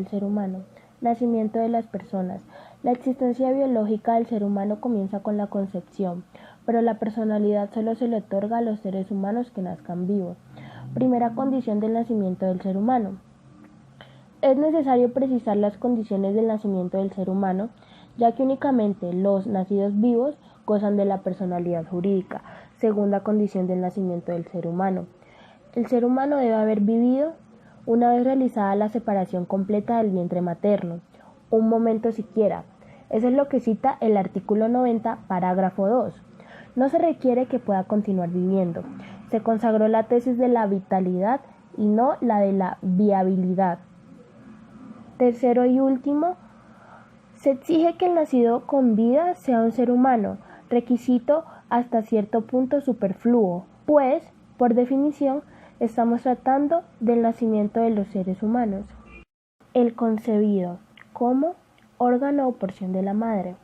del ser humano. Nacimiento de las personas. La existencia biológica del ser humano comienza con la concepción, pero la personalidad solo se le otorga a los seres humanos que nazcan vivos. Primera condición del nacimiento del ser humano. Es necesario precisar las condiciones del nacimiento del ser humano, ya que únicamente los nacidos vivos gozan de la personalidad jurídica. Segunda condición del nacimiento del ser humano. El ser humano debe haber vivido una vez realizada la separación completa del vientre materno, un momento siquiera. Eso es lo que cita el artículo 90, parágrafo 2. No se requiere que pueda continuar viviendo. Se consagró la tesis de la vitalidad y no la de la viabilidad. Tercero y último, se exige que el nacido con vida sea un ser humano, requisito hasta cierto punto superfluo, pues, por definición, estamos tratando del nacimiento de los seres humanos. El concebido, como órgano o porción de la madre.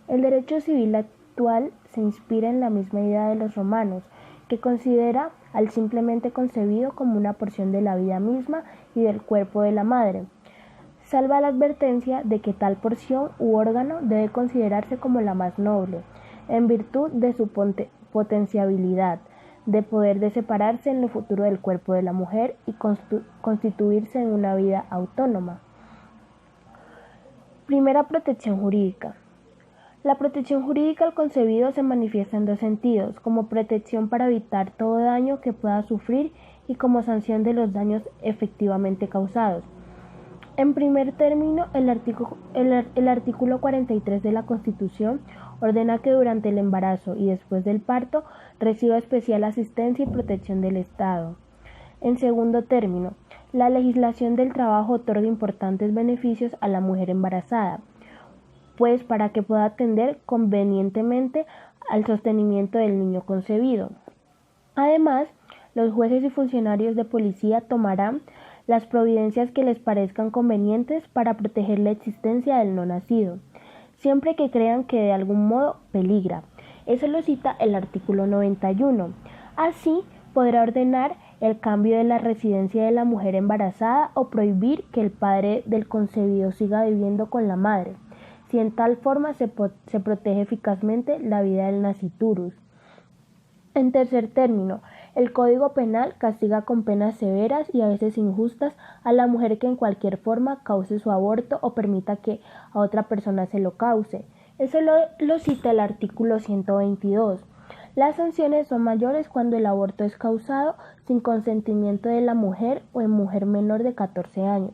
El derecho civil actual se inspira en la misma idea de los romanos, que considera al simplemente concebido como una porción de la vida misma y del cuerpo de la madre. Salva la advertencia de que tal porción u órgano debe considerarse como la más noble, en virtud de su potenciabilidad, de poder de separarse en lo futuro del cuerpo de la mujer y constituirse en una vida autónoma. Primera protección jurídica. La protección jurídica al concebido se manifiesta en dos sentidos, como protección para evitar todo daño que pueda sufrir y como sanción de los daños efectivamente causados. En primer término, el artículo 43 de la Constitución ordena que durante el embarazo y después del parto reciba especial asistencia y protección del Estado. En segundo término, la legislación del trabajo otorga importantes beneficios a la mujer embarazada, pues para que pueda atender convenientemente al sostenimiento del niño concebido. Además, los jueces y funcionarios de policía tomarán las providencias que les parezcan convenientes para proteger la existencia del no nacido, siempre que crean que de algún modo peligra. Eso lo cita el artículo 91. Así, podrá ordenar el cambio de la residencia de la mujer embarazada o prohibir que el padre del concebido siga viviendo con la madre, si en tal forma se protege eficazmente la vida del nasciturus. En tercer término, el Código Penal castiga con penas severas y a veces injustas a la mujer que en cualquier forma cause su aborto o permita que a otra persona se lo cause. Eso lo cita el artículo 122. Las sanciones son mayores cuando el aborto es causado sin consentimiento de la mujer o en mujer menor de 14 años.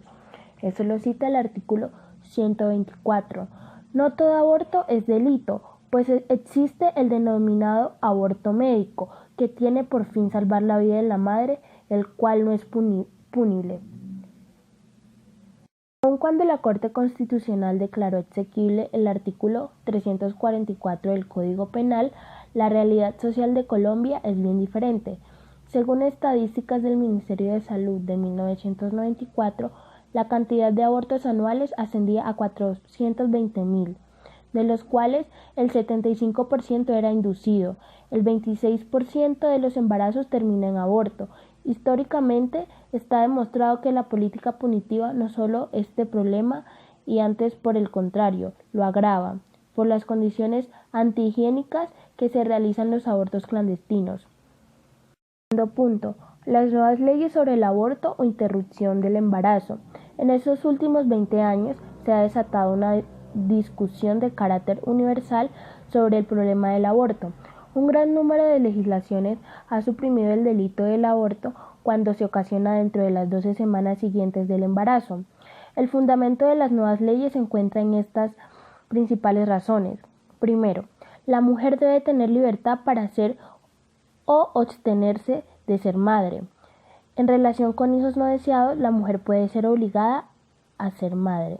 Eso lo cita el artículo 124. No todo aborto es delito, pues existe el denominado aborto médico, que tiene por fin salvar la vida de la madre, el cual no es punible. Aun cuando la Corte Constitucional declaró exequible el artículo 344 del Código Penal, la realidad social de Colombia es bien diferente. Según estadísticas del Ministerio de Salud de 1994, la cantidad de abortos anuales ascendía a 420.000. De los cuales el 75% era inducido, el 26% de los embarazos termina en aborto. Históricamente está demostrado que la política punitiva no solo este problema y antes por el contrario, lo agrava, por las condiciones antihigiénicas que se realizan los abortos clandestinos. Segundo punto, las nuevas leyes sobre el aborto o interrupción del embarazo. En estos últimos 20 años se ha desatado una discusión de carácter universal sobre el problema del aborto. Un gran número de legislaciones ha suprimido el delito del aborto cuando se ocasiona dentro de las 12 semanas siguientes del embarazo. El fundamento de las nuevas leyes se encuentra en estas principales razones. Primero, la mujer debe tener libertad para ser o abstenerse de ser madre. En relación con hijos no deseados, la mujer puede ser obligada a ser madre,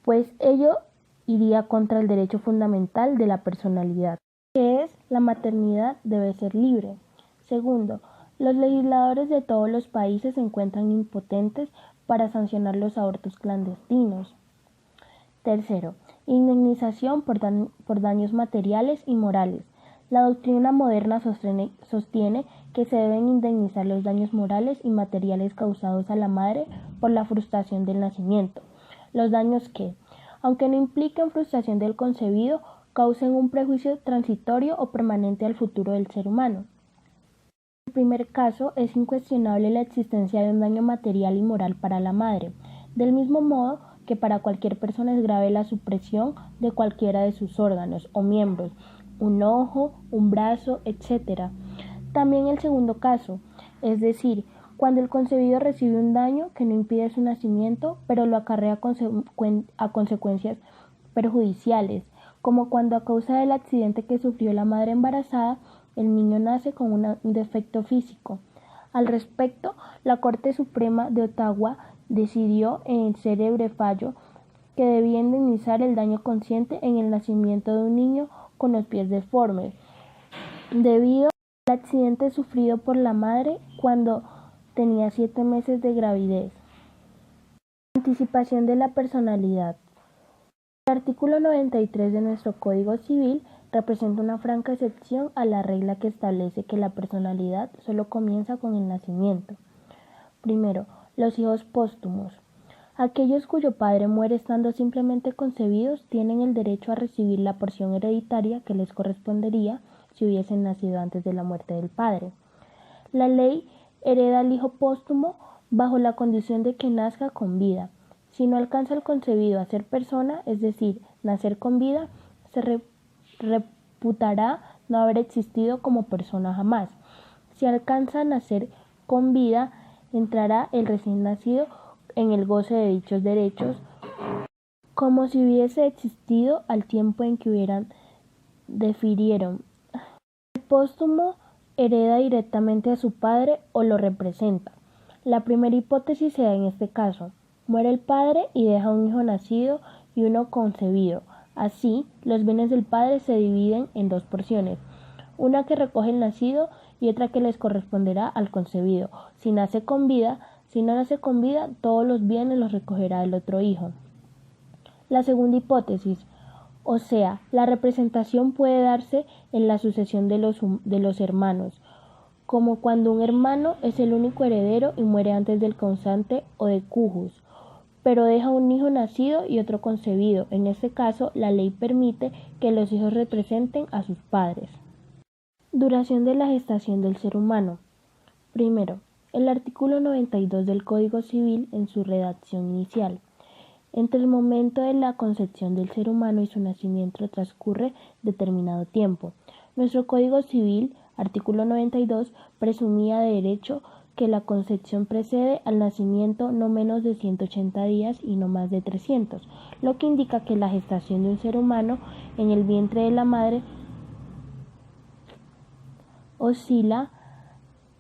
pues ello iría contra el derecho fundamental de la personalidad, que es la maternidad debe ser libre. Segundo, los legisladores de todos los países se encuentran impotentes para sancionar los abortos clandestinos. Tercero, indemnización por daños materiales y morales. La doctrina moderna sostiene que se deben indemnizar los daños morales y materiales causados a la madre por la frustración del nacimiento. Los daños que, aunque no impliquen frustración del concebido, causen un prejuicio transitorio o permanente al futuro del ser humano. En el primer caso, es incuestionable la existencia de un daño material y moral para la madre, del mismo modo que para cualquier persona es grave la supresión de cualquiera de sus órganos o miembros, un ojo, un brazo, etc. También el segundo caso, es decir, cuando el concebido recibe un daño que no impide su nacimiento, pero lo acarrea a consecuencias perjudiciales, como cuando a causa del accidente que sufrió la madre embarazada, el niño nace con un defecto físico. Al respecto, la Corte Suprema de Ottawa decidió en el célebre fallo que debía indemnizar el daño consciente en el nacimiento de un niño con los pies deformes, debido al accidente sufrido por la madre cuando tenía 7 meses de gravidez. Anticipación de la personalidad. El artículo 93 de nuestro Código Civil representa una franca excepción a la regla que establece que la personalidad solo comienza con el nacimiento. Primero, los hijos póstumos. Aquellos cuyo padre muere estando simplemente concebidos tienen el derecho a recibir la porción hereditaria que les correspondería si hubiesen nacido antes de la muerte del padre. La ley hereda al hijo póstumo bajo la condición de que nazca con vida. Si no alcanza el concebido a ser persona, es decir, nacer con vida, se reputará no haber existido como persona jamás. Si alcanza a nacer con vida, entrará el recién nacido en el goce de dichos derechos, como si hubiese existido al tiempo en que defirieron. El póstumo hereda directamente a su padre o lo representa. La primera hipótesis se da en este caso. Muere el padre y deja un hijo nacido y uno concebido. Así, los bienes del padre se dividen en 2 porciones, una que recoge el nacido y otra que les corresponderá al concebido. Si no nace con vida, todos los bienes los recogerá el otro hijo. La segunda hipótesis, o sea, la representación puede darse en la sucesión de los hermanos, como cuando un hermano es el único heredero y muere antes del causante o de cujus, pero deja un hijo nacido y otro concebido. En este caso, la ley permite que los hijos representen a sus padres. Duración de la gestación del ser humano. Primero, el artículo 92 del Código Civil en su redacción inicial. Entre el momento de la concepción del ser humano y su nacimiento transcurre determinado tiempo. Nuestro Código Civil, artículo 92, presumía de derecho que la concepción precede al nacimiento no menos de 180 días y no más de 300, lo que indica que la gestación de un ser humano en el vientre de la madre oscila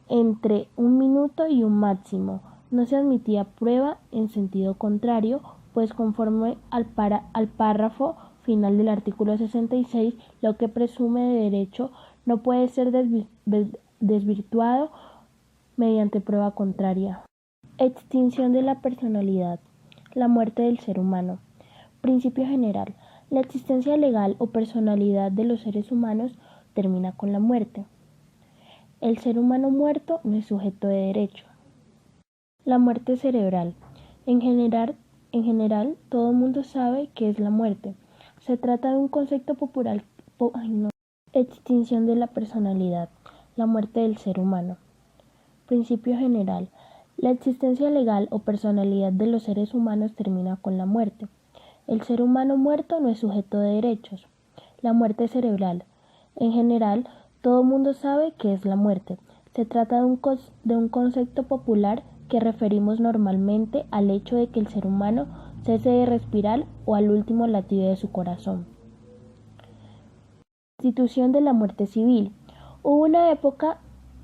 entre 1 minuto y un máximo. No se admitía prueba en sentido contrario, pues conforme al párrafo final del artículo 66, lo que presume de derecho no puede ser desvirtuado mediante prueba contraria. Extinción de la personalidad. La muerte del ser humano. Principio general. La existencia legal o personalidad de los seres humanos termina con la muerte. El ser humano muerto no es sujeto de derecho. La muerte cerebral. En general, todo el mundo sabe qué es la muerte. Se trata de un concepto popular. Extinción de la personalidad. La muerte del ser humano. Principio general. La existencia legal o personalidad de los seres humanos termina con la muerte. El ser humano muerto no es sujeto de derechos. La muerte cerebral. En general, todo el mundo sabe qué es la muerte. Se trata de un concepto popular que referimos normalmente al hecho de que el ser humano cese de respirar o al último latido de su corazón. Institución de la muerte civil. Hubo una época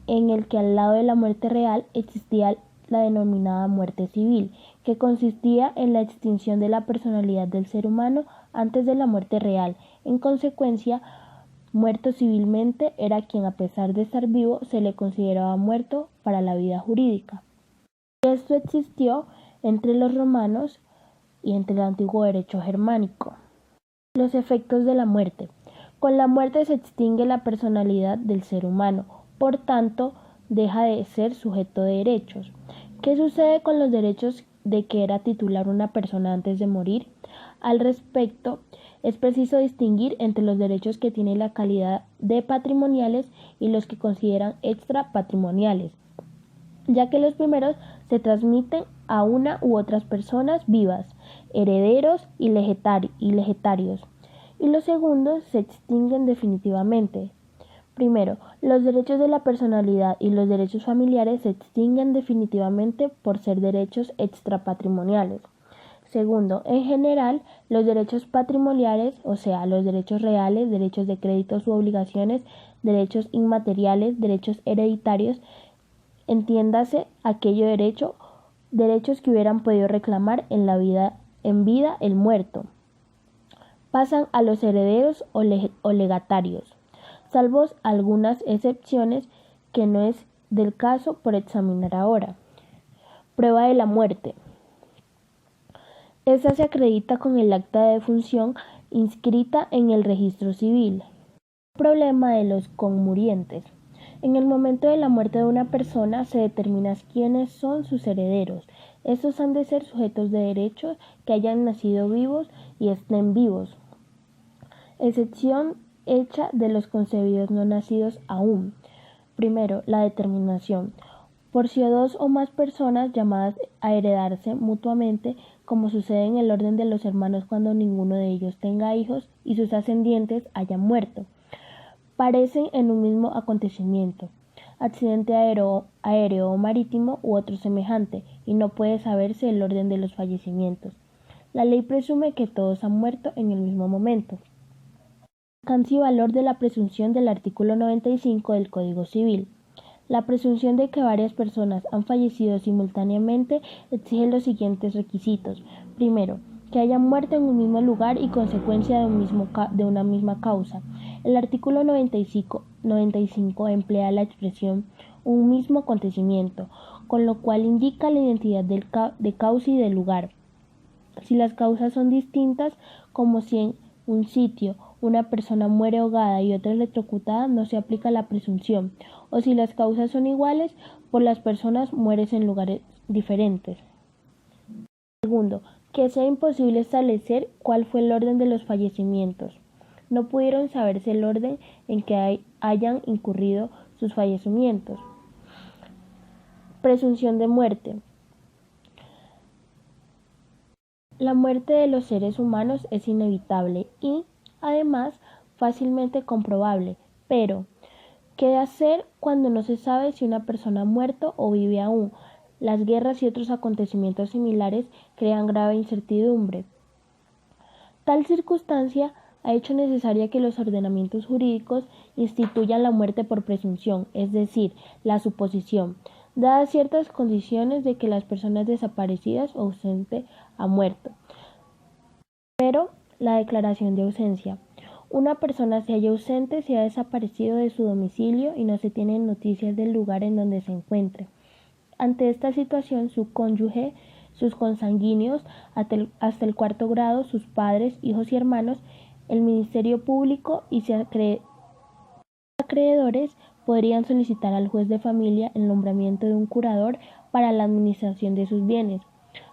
en la que al lado de la muerte real existía la denominada muerte civil, que consistía en la extinción de la personalidad del ser humano antes de la muerte real. En consecuencia, muerto civilmente era quien, a pesar de estar vivo, se le consideraba muerto para la vida jurídica. Esto existió entre los romanos y entre el antiguo derecho germánico. Los efectos de la muerte. Con la muerte se extingue la personalidad del ser humano, por tanto, deja de ser sujeto de derechos. ¿Qué sucede con los derechos de que era titular una persona antes de morir. Al respecto, es preciso distinguir entre los derechos que tienen la calidad de patrimoniales y los que consideran extrapatrimoniales, ya que los primeros se transmiten a una u otras personas vivas, herederos y legatarios, y los segundos se extinguen definitivamente. Primero, los derechos de la personalidad y los derechos familiares se extinguen definitivamente por ser derechos extrapatrimoniales. Segundo, en general, los derechos patrimoniales, o sea, los derechos reales, derechos de créditos u obligaciones, derechos inmateriales, derechos hereditarios, entiéndase aquello derechos que hubieran podido reclamar en vida el muerto, pasan a los herederos o legatarios, salvo algunas excepciones que no es del caso por examinar ahora. Prueba de la muerte. Esta se acredita con el acta de defunción inscrita en el registro civil. Problema de los conmurientes. En el momento de la muerte de una persona se determina quiénes son sus herederos. Estos han de ser sujetos de derechos que hayan nacido vivos y estén vivos. Excepción hecha de los concebidos no nacidos aún. Primero, la determinación. Por si dos o más personas llamadas a heredarse mutuamente, como sucede en el orden de los hermanos cuando ninguno de ellos tenga hijos y sus ascendientes hayan muerto, parecen en un mismo acontecimiento, accidente aéreo o marítimo u otro semejante, y no puede saberse el orden de los fallecimientos. La ley presume que todos han muerto en el mismo momento. Alcance y valor de la presunción del artículo 95 del Código Civil. La presunción de que varias personas han fallecido simultáneamente exige los siguientes requisitos. Primero, que hayan muerto en un mismo lugar y consecuencia de una misma causa. El artículo 95 emplea la expresión un mismo acontecimiento, con lo cual indica la identidad de causa y del lugar. Si las causas son distintas, como si en un sitio una persona muere ahogada y otra electrocutada, no se aplica la presunción, o si las causas son iguales, por las personas mueren en lugares diferentes. Segundo, que sea imposible establecer cuál fue el orden de los fallecimientos. No pudieron saberse el orden en que hayan incurrido sus fallecimientos. Presunción de muerte. La muerte de los seres humanos es inevitable y, además, fácilmente comprobable, pero ¿qué hacer cuando no se sabe si una persona ha muerto o vive aún? Las guerras y otros acontecimientos similares crean grave incertidumbre. Tal circunstancia ha hecho necesaria que los ordenamientos jurídicos instituyan la muerte por presunción, es decir, la suposición, dadas ciertas condiciones de que las personas desaparecidas o ausentes han muerto. Primero, la declaración de ausencia. Una persona se halla ausente si ha desaparecido de su domicilio y no se tienen noticias del lugar en donde se encuentre. Ante esta situación, su cónyuge, sus consanguíneos, hasta el cuarto grado, sus padres, hijos y hermanos, el Ministerio Público y si acreedores podrían solicitar al juez de familia el nombramiento de un curador para la administración de sus bienes.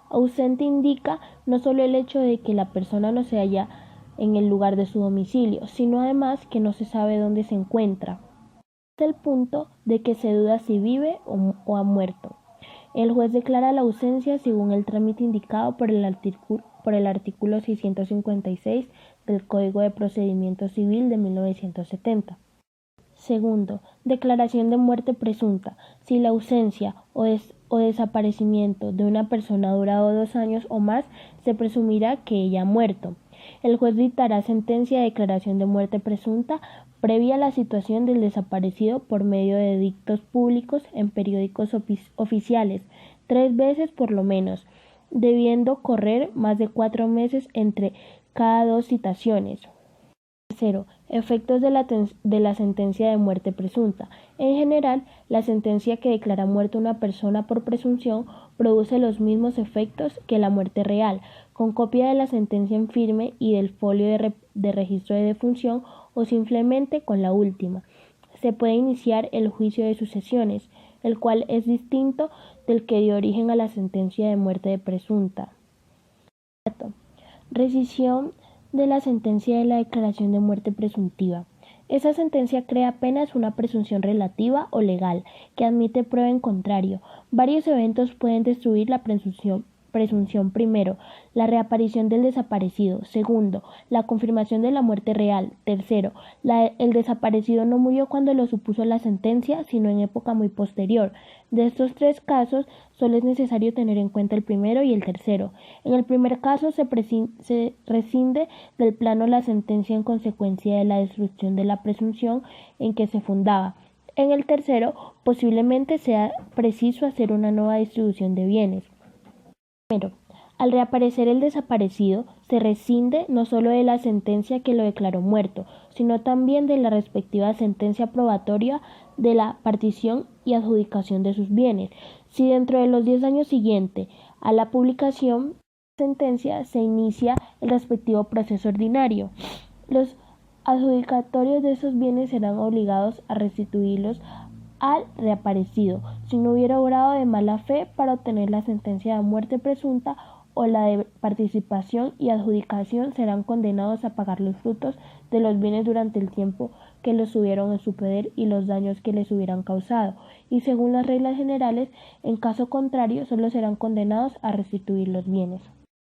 Ausente indica no solo el hecho de que la persona no se halla en el lugar de su domicilio, sino además que no se sabe dónde se encuentra, hasta el punto de que se duda si vive o ha muerto. El juez declara la ausencia según el trámite indicado por el artículo 656 del Código de Procedimiento Civil de 1970. Segundo, declaración de muerte presunta. Si la ausencia o desaparecimiento de una persona ha durado 2 años o más, se presumirá que ella ha muerto. El juez dictará sentencia de declaración de muerte presunta previa a la situación del desaparecido por medio de edictos públicos en periódicos oficiales, 3 veces por lo menos, debiendo correr más de 4 meses entre cada 2 citaciones. Tercero, efectos de la sentencia de muerte presunta. En general, la sentencia que declara muerta una persona por presunción produce los mismos efectos que la muerte real, con copia de la sentencia en firme y del folio de registro de defunción o simplemente con la última. Se puede iniciar el juicio de sucesiones, el cual es distinto del que dio origen a la sentencia de muerte presunta. Rescisión de la sentencia de la declaración de muerte presuntiva. Esa sentencia crea apenas una presunción relativa o legal que admite prueba en contrario. Varios eventos pueden destruir la presunción. Primero, la reaparición del desaparecido. Segundo, la confirmación de la muerte real. Tercero, el desaparecido no murió cuando lo supuso la sentencia, sino en época muy posterior. De estos tres casos, solo es necesario tener en cuenta el primero y el tercero. En el primer caso, se rescinde del plano la sentencia en consecuencia de la destrucción de la presunción en que se fundaba. En el tercero, posiblemente sea preciso hacer una nueva distribución de bienes. Primero, al reaparecer el desaparecido, se rescinde no solo de la sentencia que lo declaró muerto, sino también de la respectiva sentencia probatoria de la partición y adjudicación de sus bienes. Si dentro de los 10 años siguientes a la publicación de la sentencia se inicia el respectivo proceso ordinario, los adjudicatarios de esos bienes serán obligados a restituirlos al reaparecido, si no hubiera obrado de mala fe para obtener la sentencia de muerte presunta o la de participación y adjudicación, serán condenados a pagar los frutos de los bienes durante el tiempo que los tuvieron en su poder y los daños que les hubieran causado, y según las reglas generales, en caso contrario, solo serán condenados a restituir los bienes.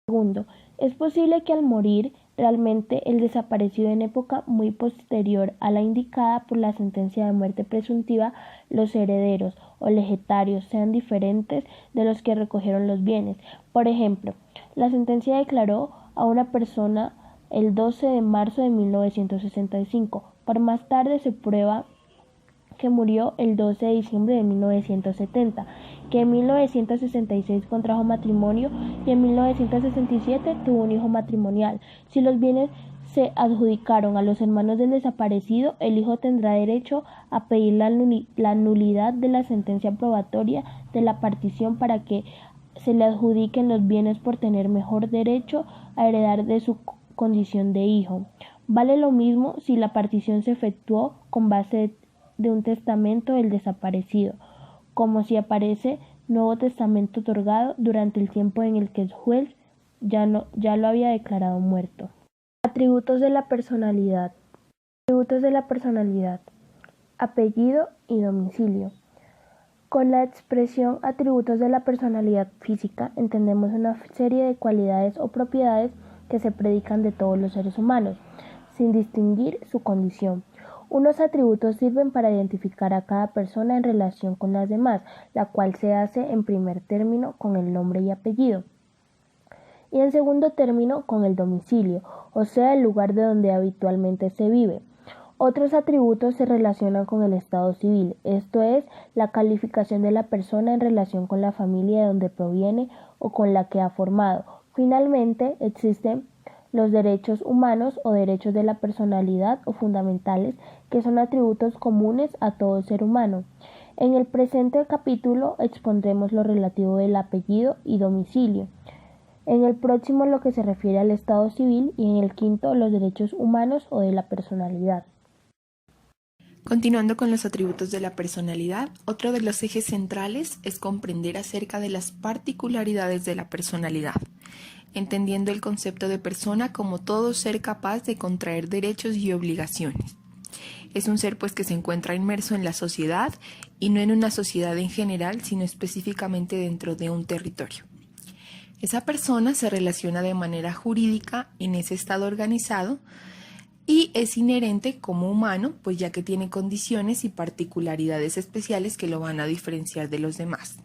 Segundo, es posible que al morir realmente el desaparecido en época muy posterior a la indicada por la sentencia de muerte presuntiva, los herederos o legatarios sean diferentes de los que recogieron los bienes. Por ejemplo, la sentencia declaró a una persona el 12 de marzo de 1965, por más tarde se prueba que murió el 12 de diciembre de 1970, que en 1966 contrajo matrimonio y en 1967 tuvo un hijo matrimonial. Si los bienes se adjudicaron a los hermanos del desaparecido, el hijo tendrá derecho a pedir la nulidad de la sentencia probatoria de la partición para que se le adjudiquen los bienes por tener mejor derecho a heredar de su condición de hijo. Vale lo mismo si la partición se efectuó con base de un testamento del desaparecido, como si aparece nuevo testamento otorgado durante el tiempo en el que el juez ya lo había declarado muerto. Atributos de la personalidad. Atributos de la personalidad. Apellido y domicilio. Con la expresión atributos de la personalidad física entendemos una serie de cualidades o propiedades que se predican de todos los seres humanos, sin distinguir su condición. Unos atributos sirven para identificar a cada persona en relación con las demás, la cual se hace en primer término con el nombre y apellido, y en segundo término con el domicilio, o sea, el lugar de donde habitualmente se vive. Otros atributos se relacionan con el estado civil, esto es, la calificación de la persona en relación con la familia de donde proviene o con la que ha formado. Finalmente, existen los derechos humanos o derechos de la personalidad o fundamentales, que son atributos comunes a todo ser humano. En el presente capítulo expondremos lo relativo del apellido y domicilio. En el próximo lo que se refiere al estado civil y en el quinto los derechos humanos o de la personalidad. Continuando con los atributos de la personalidad, otro de los ejes centrales es comprender acerca de las particularidades de la personalidad, entendiendo el concepto de persona como todo ser capaz de contraer derechos y obligaciones. Es un ser pues que se encuentra inmerso en la sociedad y no en una sociedad en general, sino específicamente dentro de un territorio. Esa persona se relaciona de manera jurídica en ese estado organizado y es inherente como humano, pues ya que tiene condiciones y particularidades especiales que lo van a diferenciar de los demás.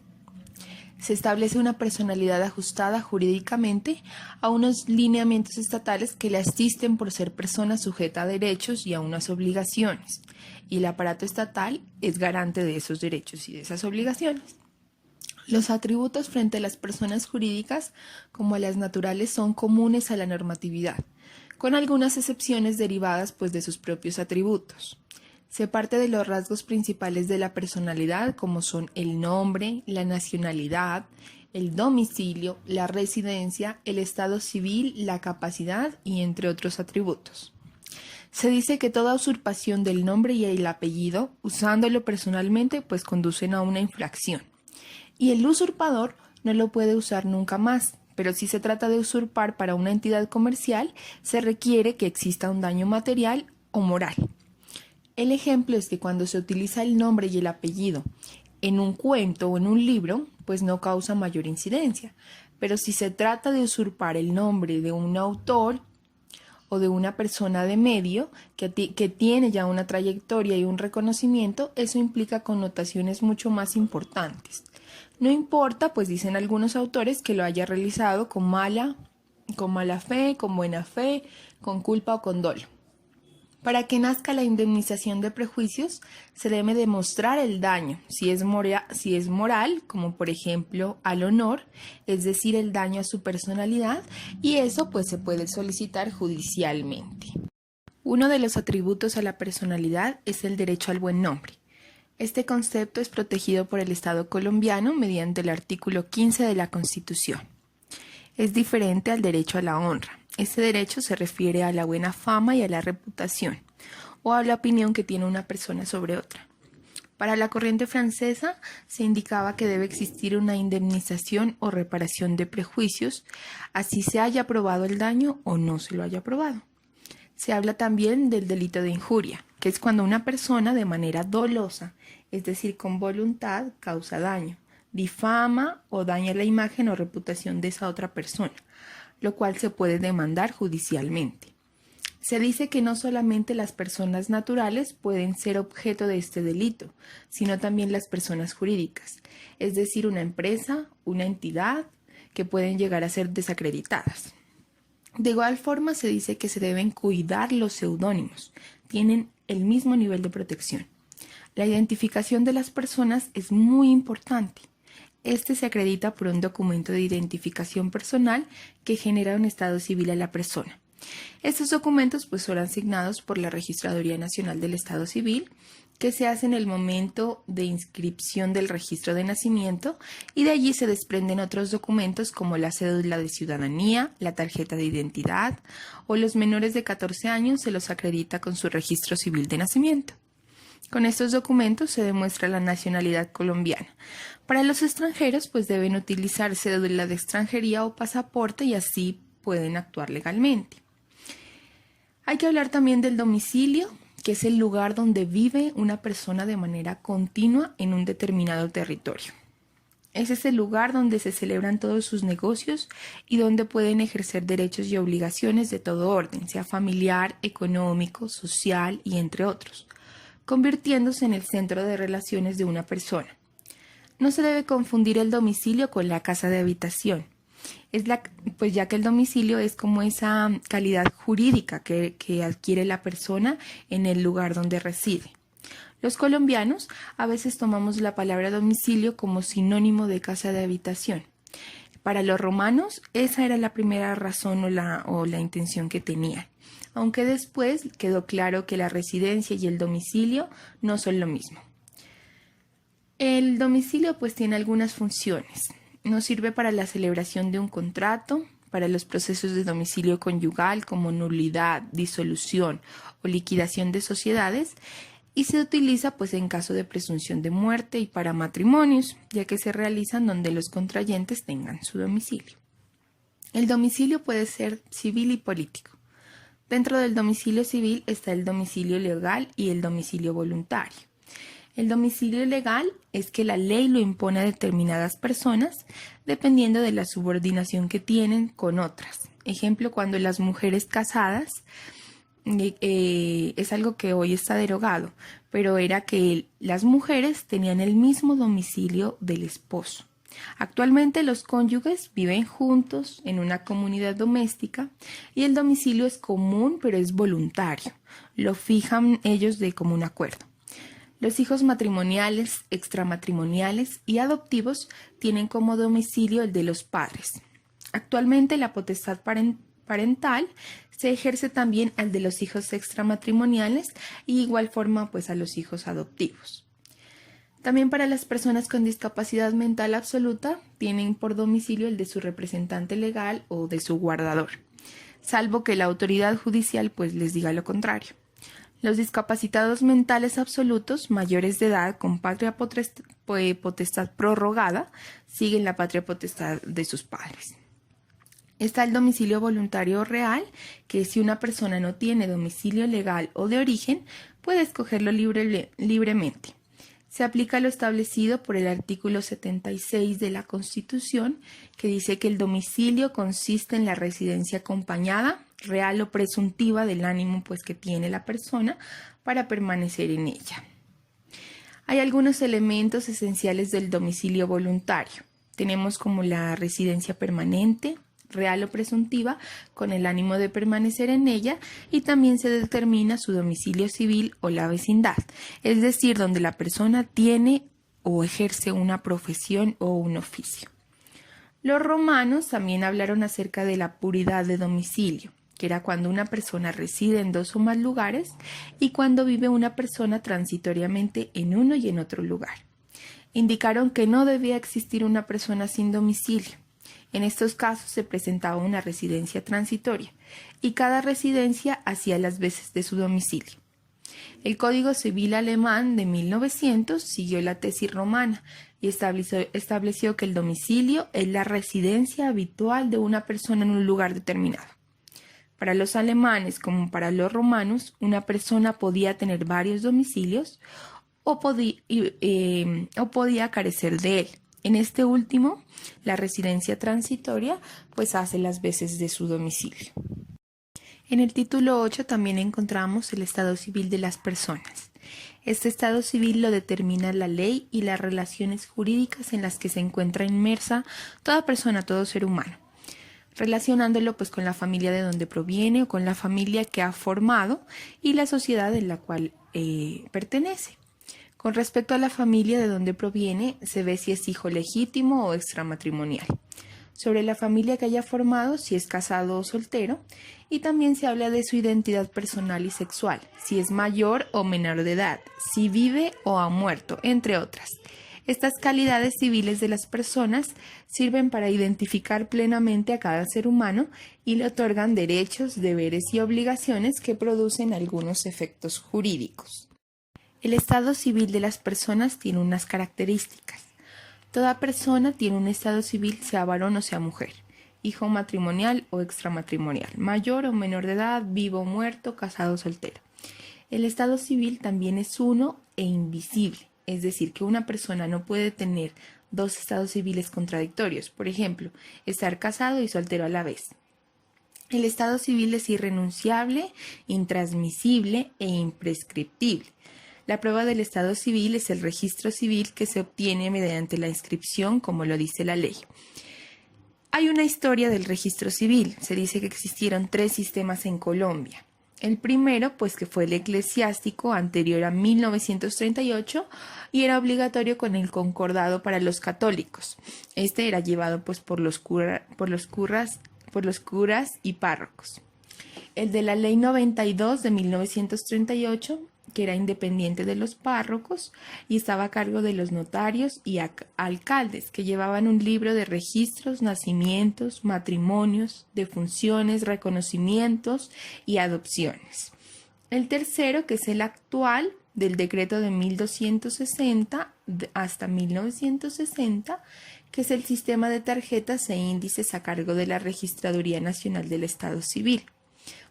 Se establece una personalidad ajustada jurídicamente a unos lineamientos estatales que le asisten por ser persona sujeta a derechos y a unas obligaciones, y el aparato estatal es garante de esos derechos y de esas obligaciones. Los atributos frente a las personas jurídicas como a las naturales son comunes a la normatividad, con algunas excepciones derivadas pues de sus propios atributos. Se parte de los rasgos principales de la personalidad, como son el nombre, la nacionalidad, el domicilio, la residencia, el estado civil, la capacidad y entre otros atributos. Se dice que toda usurpación del nombre y el apellido, usándolo personalmente, pues conducen a una infracción. y el usurpador no lo puede usar nunca más. Pero si se trata de usurpar para una entidad comercial, se requiere que exista un daño material o moral. El ejemplo es que cuando se utiliza el nombre y el apellido en un cuento o en un libro, pues no causa mayor incidencia. Pero si se trata de usurpar el nombre de un autor o de una persona de medio que tiene ya una trayectoria y un reconocimiento, eso implica connotaciones mucho más importantes. No importa, pues dicen algunos autores, que lo haya realizado con mala fe, con buena fe, con culpa o con dolo. Para que nazca la indemnización de prejuicios, se debe demostrar el daño, si es moral, como por ejemplo al honor, es decir, el daño a su personalidad, y eso pues se puede solicitar judicialmente. Uno de los atributos a la personalidad es el derecho al buen nombre. Este concepto es protegido por el Estado colombiano mediante el artículo 15 de la Constitución. Es diferente al derecho a la honra. Este derecho se refiere a la buena fama y a la reputación, o a la opinión que tiene una persona sobre otra. Para la corriente francesa se indicaba que debe existir una indemnización o reparación de prejuicios, así se haya probado el daño o no se lo haya probado. Se habla también del delito de injuria, que es cuando una persona de manera dolosa, es decir, con voluntad, causa daño, difama o daña la imagen o reputación de esa otra persona, lo cual se puede demandar judicialmente. Se dice que no solamente las personas naturales pueden ser objeto de este delito, sino también las personas jurídicas, es decir, una empresa, una entidad, que pueden llegar a ser desacreditadas. De igual forma se dice que se deben cuidar los seudónimos, tienen el mismo nivel de protección. La identificación de las personas es muy importante. Este se acredita por un documento de identificación personal que genera un estado civil a la persona. Estos documentos pues son asignados por la Registraduría Nacional del Estado Civil, que se hace en el momento de inscripción del registro de nacimiento, y de allí se desprenden otros documentos como la cédula de ciudadanía, la tarjeta de identidad, o los menores de 14 años se los acredita con su registro civil de nacimiento. Con estos documentos se demuestra la nacionalidad colombiana. Para los extranjeros pues deben utilizar cédula de extranjería o pasaporte, y así pueden actuar legalmente. Hay que hablar también del domicilio, que es el lugar donde vive una persona de manera continua en un determinado territorio. Ese es el lugar donde se celebran todos sus negocios y donde pueden ejercer derechos y obligaciones de todo orden, sea familiar, económico, social y entre otros, convirtiéndose en el centro de relaciones de una persona. No se debe confundir el domicilio con la casa de habitación. Pues ya que el domicilio es como esa calidad jurídica que adquiere la persona en el lugar donde reside. Los colombianos a veces tomamos la palabra domicilio como sinónimo de casa de habitación. Para los romanos esa era la primera razón o la intención que tenían, aunque después quedó claro que la residencia y el domicilio no son lo mismo. El domicilio pues tiene algunas funciones. Nos sirve para la celebración de un contrato, para los procesos de domicilio conyugal como nulidad, disolución o liquidación de sociedades, y se utiliza pues en caso de presunción de muerte y para matrimonios, ya que se realizan donde los contrayentes tengan su domicilio. El domicilio puede ser civil y político. Dentro del domicilio civil está el domicilio legal y el domicilio voluntario. El domicilio legal es que la ley lo impone a determinadas personas dependiendo de la subordinación que tienen con otras. Ejemplo, cuando las mujeres casadas, es algo que hoy está derogado, pero era que las mujeres tenían el mismo domicilio del esposo. Actualmente los cónyuges viven juntos en una comunidad doméstica y el domicilio es común, pero es voluntario. Lo fijan ellos de común acuerdo. Los hijos matrimoniales, extramatrimoniales y adoptivos tienen como domicilio el de los padres. Actualmente la potestad parental se ejerce también al de los hijos extramatrimoniales y de igual forma pues a los hijos adoptivos. También para las personas con discapacidad mental absoluta tienen por domicilio el de su representante legal o de su guardador, salvo que la autoridad judicial pues les diga lo contrario. Los discapacitados mentales absolutos mayores de edad con patria potestad prorrogada siguen la patria potestad de sus padres. Está el domicilio voluntario real, que si una persona no tiene domicilio legal o de origen, puede escogerlo libremente. Se aplica lo establecido por el artículo 76 de la Constitución, que dice que el domicilio consiste en la residencia acompañada, real o presuntiva del ánimo que tiene la persona para permanecer en ella. Hay algunos elementos esenciales del domicilio voluntario. Tenemos como la residencia permanente, real o presuntiva, con el ánimo de permanecer en ella, y también se determina su domicilio civil o la vecindad, es decir, donde la persona tiene o ejerce una profesión o un oficio. Los romanos también hablaron acerca de la puridad de domicilio, que era cuando una persona reside en dos o más lugares y cuando vive una persona transitoriamente en uno y en otro lugar. Indicaron que no debía existir una persona sin domicilio. En estos casos se presentaba una residencia transitoria y cada residencia hacía las veces de su domicilio. El Código Civil alemán de 1900 siguió la tesis romana y estableció que el domicilio es la residencia habitual de una persona en un lugar determinado. Para los alemanes como para los romanos, una persona podía tener varios domicilios o podía carecer de él. En este último, la residencia transitoria hace las veces de su domicilio. En el título 8 también encontramos el estado civil de las personas. Este estado civil lo determina la ley y las relaciones jurídicas en las que se encuentra inmersa toda persona, todo ser humano, relacionándolo con la familia de donde proviene o con la familia que ha formado y la sociedad en la cual pertenece. Con respecto a la familia de donde proviene, se ve si es hijo legítimo o extramatrimonial. Sobre la familia que haya formado, si es casado o soltero, y también se habla de su identidad personal y sexual, si es mayor o menor de edad, si vive o ha muerto, entre otras. Estas calidades civiles de las personas sirven para identificar plenamente a cada ser humano y le otorgan derechos, deberes y obligaciones que producen algunos efectos jurídicos. El estado civil de las personas tiene unas características. Toda persona tiene un estado civil, sea varón o sea mujer, hijo matrimonial o extramatrimonial, mayor o menor de edad, vivo o muerto, casado o soltero. El estado civil también es uno e invisible, es decir, que una persona no puede tener dos estados civiles contradictorios, por ejemplo, estar casado y soltero a la vez. El estado civil es irrenunciable, intransmisible e imprescriptible. La prueba del estado civil es el registro civil que se obtiene mediante la inscripción, como lo dice la ley. Hay una historia del registro civil. Se dice que existieron 3 sistemas en Colombia. El primero, que fue el eclesiástico, anterior a 1938, y era obligatorio con el concordado para los católicos. Este era llevado por los curas y párrocos. El de la ley 92 de 1938, que era independiente de los párrocos y estaba a cargo de los notarios y alcaldes, que llevaban un libro de registros, nacimientos, matrimonios, defunciones, reconocimientos y adopciones. El tercero, que es el actual, del decreto de 1260 hasta 1960, que es el sistema de tarjetas e índices a cargo de la Registraduría Nacional del Estado Civil.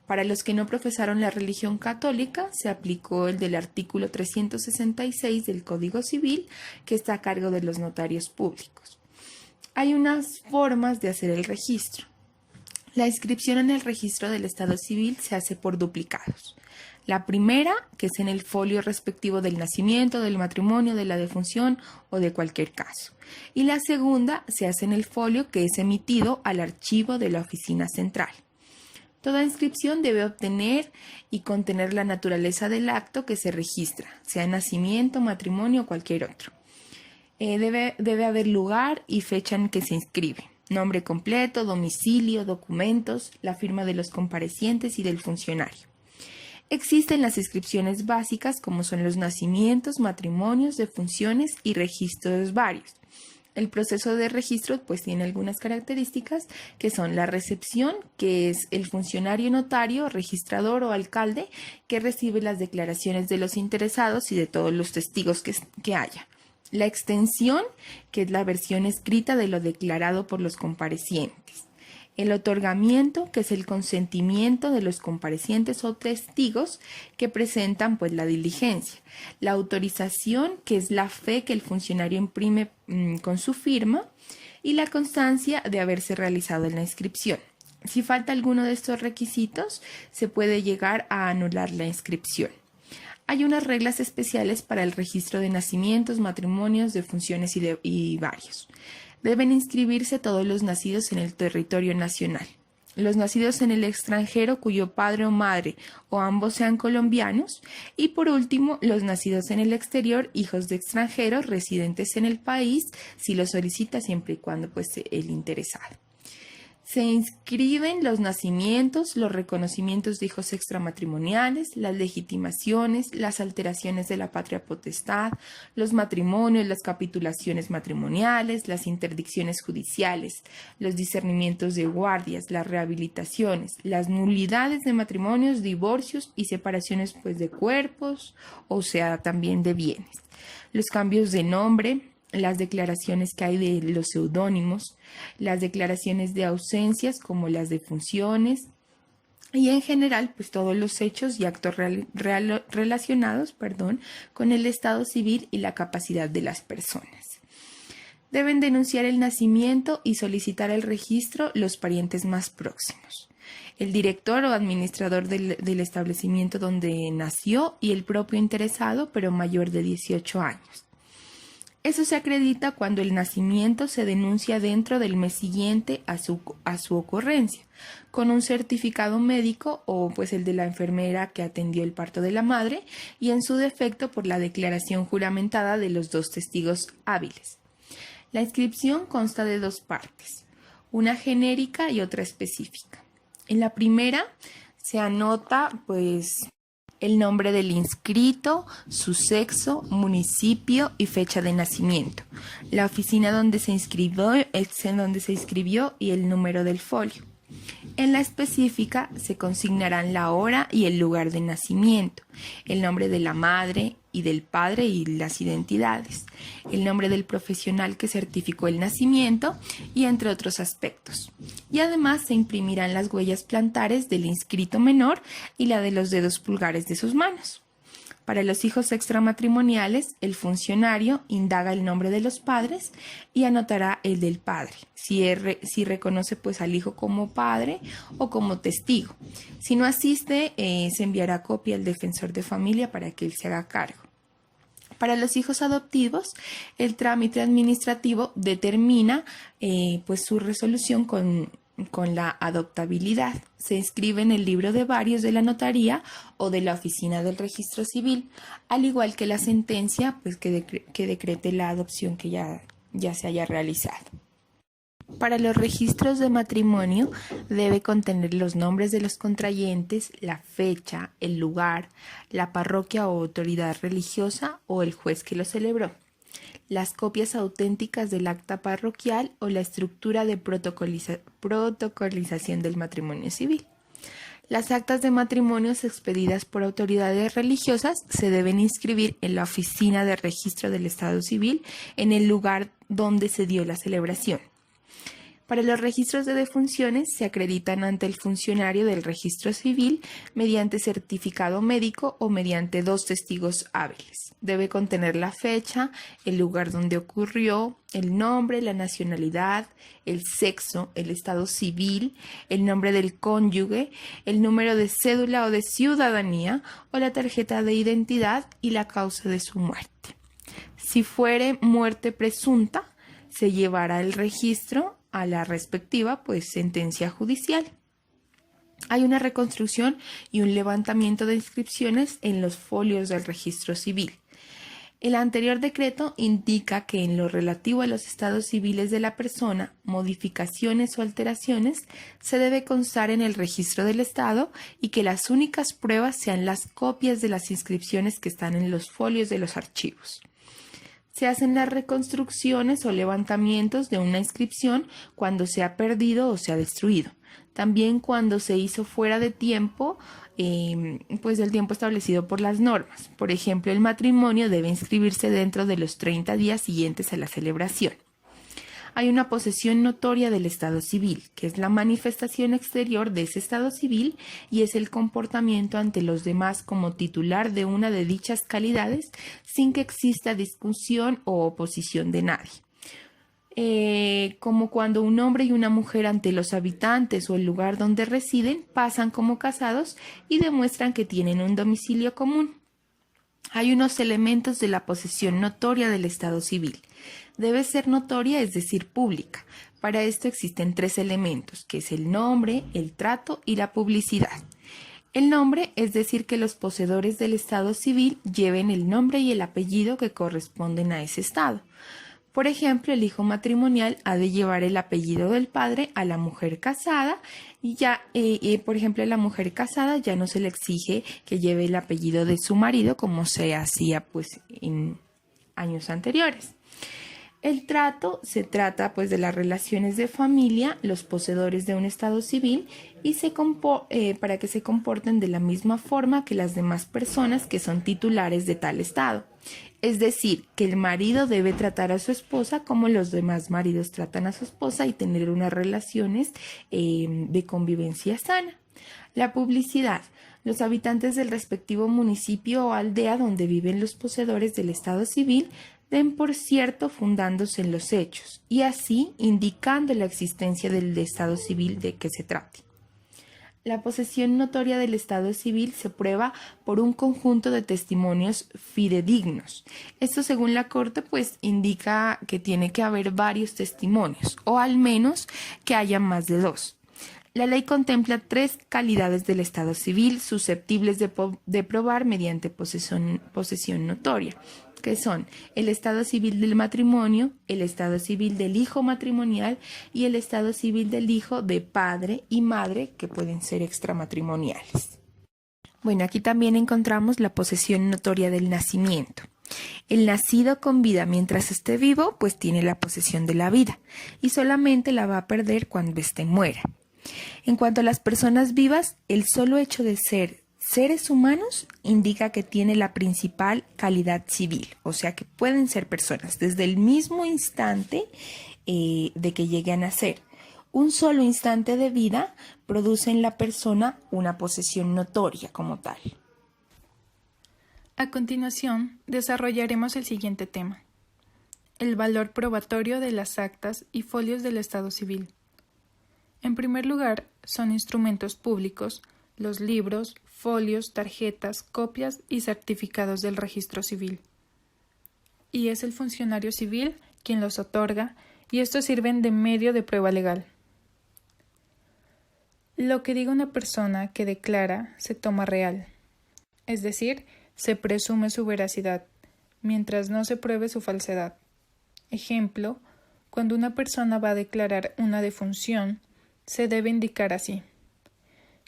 Para los que no profesaron la religión católica, se aplicó el del artículo 366 del Código Civil, que está a cargo de los notarios públicos. Hay unas formas de hacer el registro. La inscripción en el registro del Estado Civil se hace por duplicados. La primera, que es en el folio respectivo del nacimiento, del matrimonio, de la defunción o de cualquier caso. Y la segunda se hace en el folio que es emitido al archivo de la oficina central. Toda inscripción debe obtener y contener la naturaleza del acto que se registra, sea nacimiento, matrimonio o cualquier otro. Debe haber lugar y fecha en que se inscribe, nombre completo, domicilio, documentos, la firma de los comparecientes y del funcionario. Existen las inscripciones básicas como son los nacimientos, matrimonios, defunciones y registros varios. El proceso de registro pues tiene algunas características que son la recepción, que es el funcionario notario, registrador o alcalde que recibe las declaraciones de los interesados y de todos los testigos que haya. La extensión, que es la versión escrita de lo declarado por los comparecientes. El otorgamiento, que es el consentimiento de los comparecientes o testigos que presentan pues la diligencia. La autorización, que es la fe que el funcionario imprime con su firma. Y la constancia de haberse realizado la inscripción. Si falta alguno de estos requisitos, se puede llegar a anular la inscripción. Hay unas reglas especiales para el registro de nacimientos, matrimonios, defunciones y varios. Deben inscribirse todos los nacidos en el territorio nacional. Los nacidos en el extranjero cuyo padre o madre o ambos sean colombianos. Y por último, los nacidos en el exterior, hijos de extranjeros residentes en el país, si lo solicita siempre y cuando pues el interesado. Se inscriben los nacimientos, los reconocimientos de hijos extramatrimoniales, las legitimaciones, las alteraciones de la patria potestad, los matrimonios, las capitulaciones matrimoniales, las interdicciones judiciales, los discernimientos de guardias, las rehabilitaciones, las nulidades de matrimonios, divorcios y separaciones pues de cuerpos, o sea, también de bienes. Los cambios de nombre, las declaraciones que hay de los seudónimos, las declaraciones de ausencias como las defunciones y en general pues todos los hechos y actos relacionados con el estado civil y la capacidad de las personas. Deben denunciar el nacimiento y solicitar el registro los parientes más próximos. El director o administrador del establecimiento donde nació y el propio interesado, pero mayor de 18 años. Eso se acredita cuando el nacimiento se denuncia dentro del mes siguiente a su ocurrencia, con un certificado médico o pues el de la enfermera que atendió el parto de la madre y en su defecto por la declaración juramentada de los dos testigos hábiles. La inscripción consta de dos partes, una genérica y otra específica. En la primera se anota pues el nombre del inscrito, su sexo, municipio y fecha de nacimiento, la oficina donde se inscribió y el número del folio. En la específica se consignarán la hora y el lugar de nacimiento, el nombre de la madre y del padre y las identidades, el nombre del profesional que certificó el nacimiento y entre otros aspectos. Y además se imprimirán las huellas plantares del inscrito menor y la de los dedos pulgares de sus manos. Para los hijos extramatrimoniales, el funcionario indaga el nombre de los padres y anotará el del padre, si reconoce pues al hijo como padre o como testigo. Si no asiste, se enviará copia al defensor de familia para que él se haga cargo. Para los hijos adoptivos, el trámite administrativo determina pues su resolución con la adoptabilidad. Se inscribe en el libro de varios de la notaría o de la oficina del registro civil, al igual que la sentencia pues, que decrete la adopción que ya se haya realizado. Para los registros de matrimonio debe contener los nombres de los contrayentes, la fecha, el lugar, la parroquia o autoridad religiosa o el juez que lo celebró, las copias auténticas del acta parroquial o la estructura de protocolización del matrimonio civil. Las actas de matrimonios expedidas por autoridades religiosas se deben inscribir en la oficina de registro del Estado Civil en el lugar donde se dio la celebración. Para los registros de defunciones se acreditan ante el funcionario del registro civil mediante certificado médico o mediante dos testigos hábiles. Debe contener la fecha, el lugar donde ocurrió, el nombre, la nacionalidad, el sexo, el estado civil, el nombre del cónyuge, el número de cédula o de ciudadanía o la tarjeta de identidad y la causa de su muerte. Si fuere muerte presunta, se llevará el registro a la respectiva sentencia judicial. Hay una reconstrucción y un levantamiento de inscripciones en los folios del registro civil. El anterior decreto indica que en lo relativo a los estados civiles de la persona, modificaciones o alteraciones se debe constar en el registro del estado y que las únicas pruebas sean las copias de las inscripciones que están en los folios de los archivos. Se hacen las reconstrucciones o levantamientos de una inscripción cuando se ha perdido o se ha destruido. También cuando se hizo fuera de tiempo, pues del tiempo establecido por las normas. Por ejemplo, el matrimonio debe inscribirse dentro de los 30 días siguientes a la celebración. Hay una posesión notoria del estado civil, que es la manifestación exterior de ese estado civil y es el comportamiento ante los demás como titular de una de dichas calidades sin que exista discusión o oposición de nadie. Como cuando un hombre y una mujer ante los habitantes o el lugar donde residen pasan como casados y demuestran que tienen un domicilio común. Hay unos elementos de la posesión notoria del estado civil. Debe ser notoria, es decir, pública. Para esto existen 3 elementos, que es el nombre, el trato y la publicidad. El nombre, es decir, que los poseedores del estado civil lleven el nombre y el apellido que corresponden a ese estado. Por ejemplo, el hijo matrimonial ha de llevar el apellido del padre a la mujer casada y ya, por ejemplo, a la mujer casada ya no se le exige que lleve el apellido de su marido como se hacía pues en años anteriores. El trato se trata pues de las relaciones de familia, los poseedores de un estado civil y para que se comporten de la misma forma que las demás personas que son titulares de tal estado. Es decir, que el marido debe tratar a su esposa como los demás maridos tratan a su esposa y tener unas relaciones de convivencia sana. La publicidad. Los habitantes del respectivo municipio o aldea donde viven los poseedores del estado civil den por cierto fundándose en los hechos y así indicando la existencia del estado civil de que se trate. La posesión notoria del estado civil se prueba por un conjunto de testimonios fidedignos. Esto, según la Corte, pues indica que tiene que haber varios testimonios o al menos que haya más de 2. La ley contempla 3 calidades del estado civil susceptibles de probar mediante posesión notoria, que son el estado civil del matrimonio, el estado civil del hijo matrimonial y el estado civil del hijo de padre y madre, que pueden ser extramatrimoniales. Bueno, aquí también encontramos la posesión notoria del nacimiento. El nacido con vida mientras esté vivo, pues tiene la posesión de la vida y solamente la va a perder cuando éste muera. En cuanto a las personas vivas, el solo hecho de ser seres humanos indica que tiene la principal calidad civil, o sea que pueden ser personas desde el mismo instante de que llegue a nacer. Un solo instante de vida produce en la persona una posesión notoria como tal. A continuación, desarrollaremos el siguiente tema: el valor probatorio de las actas y folios del Estado civil. En primer lugar, son instrumentos públicos los libros, folios, tarjetas, copias y certificados del registro civil. Y es el funcionario civil quien los otorga, y estos sirven de medio de prueba legal. Lo que diga una persona que declara se toma real, es decir, se presume su veracidad, mientras no se pruebe su falsedad. Ejemplo, cuando una persona va a declarar una defunción, se debe indicar así: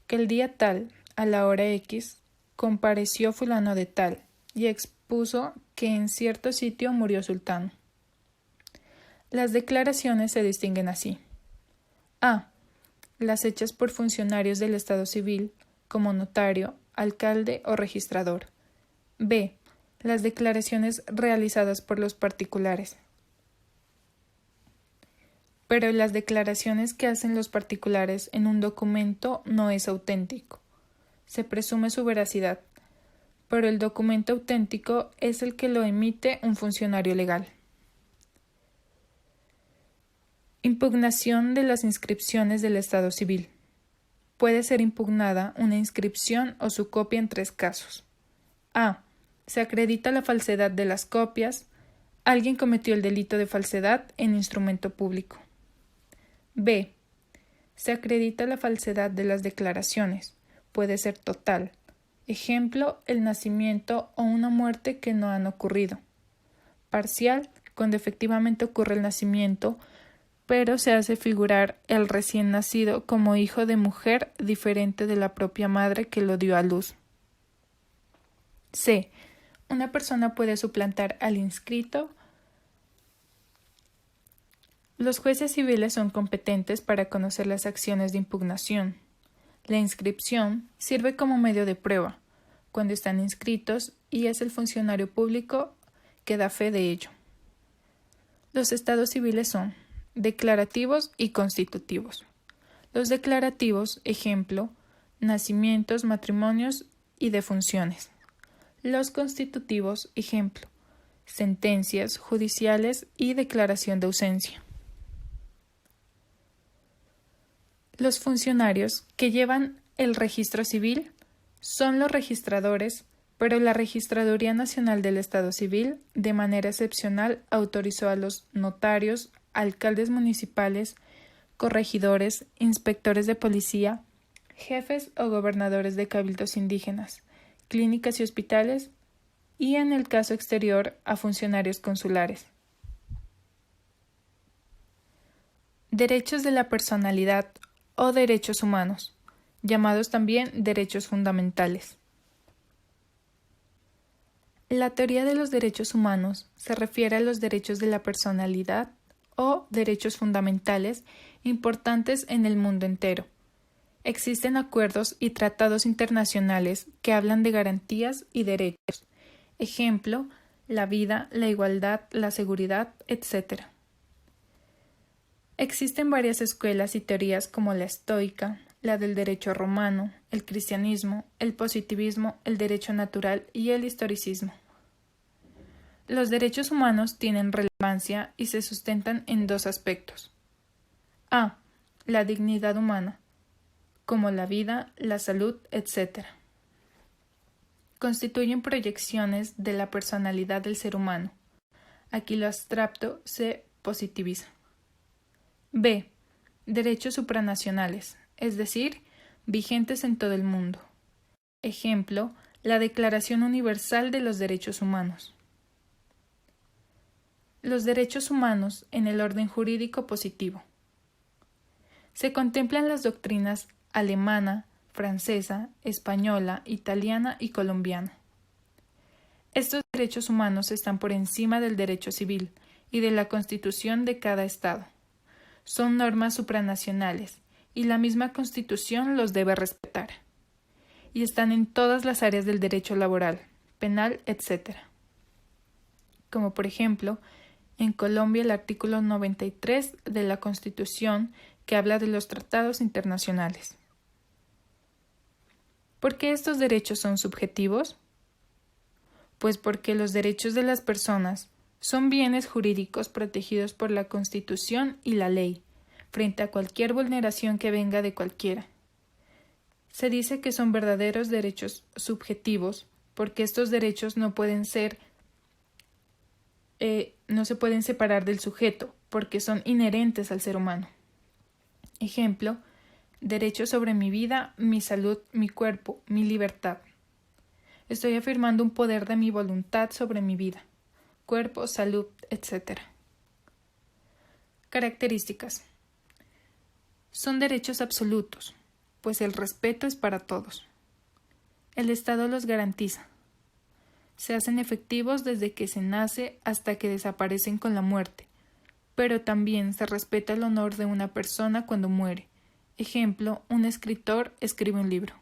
que el día tal, a la hora X, compareció fulano de tal y expuso que en cierto sitio murió sultano. Las declaraciones se distinguen así: a. Las hechas por funcionarios del Estado civil, como notario, alcalde o registrador. b. Las declaraciones realizadas por los particulares. Pero las declaraciones que hacen los particulares en un documento no es auténtico. Se presume su veracidad, pero el documento auténtico es el que lo emite un funcionario legal. Impugnación de las inscripciones del Estado civil. Puede ser impugnada una inscripción o su copia en 3 casos. A. Se acredita la falsedad de las copias. Alguien cometió el delito de falsedad en instrumento público. B. Se acredita la falsedad de las declaraciones. Puede ser total. Ejemplo, el nacimiento o una muerte que no han ocurrido. Parcial, cuando efectivamente ocurre el nacimiento, pero se hace figurar el recién nacido como hijo de mujer diferente de la propia madre que lo dio a luz. C. Una persona puede suplantar al inscrito Los jueces civiles son competentes para conocer las acciones de impugnación. La inscripción sirve como medio de prueba, cuando están inscritos, y es el funcionario público que da fe de ello. Los estados civiles son declarativos y constitutivos. Los declarativos, ejemplo, nacimientos, matrimonios y defunciones. Los constitutivos, ejemplo, sentencias judiciales y declaración de ausencia. Los funcionarios que llevan el registro civil son los registradores, pero la Registraduría Nacional del Estado Civil, de manera excepcional, autorizó a los notarios, alcaldes municipales, corregidores, inspectores de policía, jefes o gobernadores de cabildos indígenas, clínicas y hospitales, y en el caso exterior a funcionarios consulares. Derechos de la personalidad o derechos humanos, llamados también derechos fundamentales. La teoría de los derechos humanos se refiere a los derechos de la personalidad o derechos fundamentales importantes en el mundo entero. Existen acuerdos y tratados internacionales que hablan de garantías y derechos. Ejemplo, la vida, la igualdad, la seguridad, etc. Existen varias escuelas y teorías como la estoica, la del derecho romano, el cristianismo, el positivismo, el derecho natural y el historicismo. Los derechos humanos tienen relevancia y se sustentan en dos aspectos. A. La dignidad humana, como la vida, la salud, etc. Constituyen proyecciones de la personalidad del ser humano. Aquí lo abstracto se positiviza. B. Derechos supranacionales, es decir, vigentes en todo el mundo. Ejemplo, la Declaración Universal de los Derechos Humanos. Los derechos humanos en el orden jurídico positivo. Se contemplan las doctrinas alemana, francesa, española, italiana y colombiana. Estos derechos humanos están por encima del derecho civil y de la Constitución de cada Estado. Son normas supranacionales y la misma Constitución los debe respetar. Y están en todas las áreas del derecho laboral, penal, etc. Como por ejemplo, en Colombia el artículo 93 de la Constitución que habla de los tratados internacionales. ¿Por qué estos derechos son subjetivos? Pues porque los derechos de las personas son bienes jurídicos protegidos por la Constitución y la ley, frente a cualquier vulneración que venga de cualquiera. Se dice que son verdaderos derechos subjetivos porque estos derechos no se pueden separar del sujeto, porque son inherentes al ser humano. Ejemplo, derecho sobre mi vida, mi salud, mi cuerpo, mi libertad. Estoy afirmando un poder de mi voluntad sobre mi vida, cuerpo, salud, etc. Características. Son derechos absolutos, pues el respeto es para todos. El Estado los garantiza. Se hacen efectivos desde que se nace hasta que desaparecen con la muerte, pero también se respeta el honor de una persona cuando muere. Ejemplo, un escritor escribe un libro.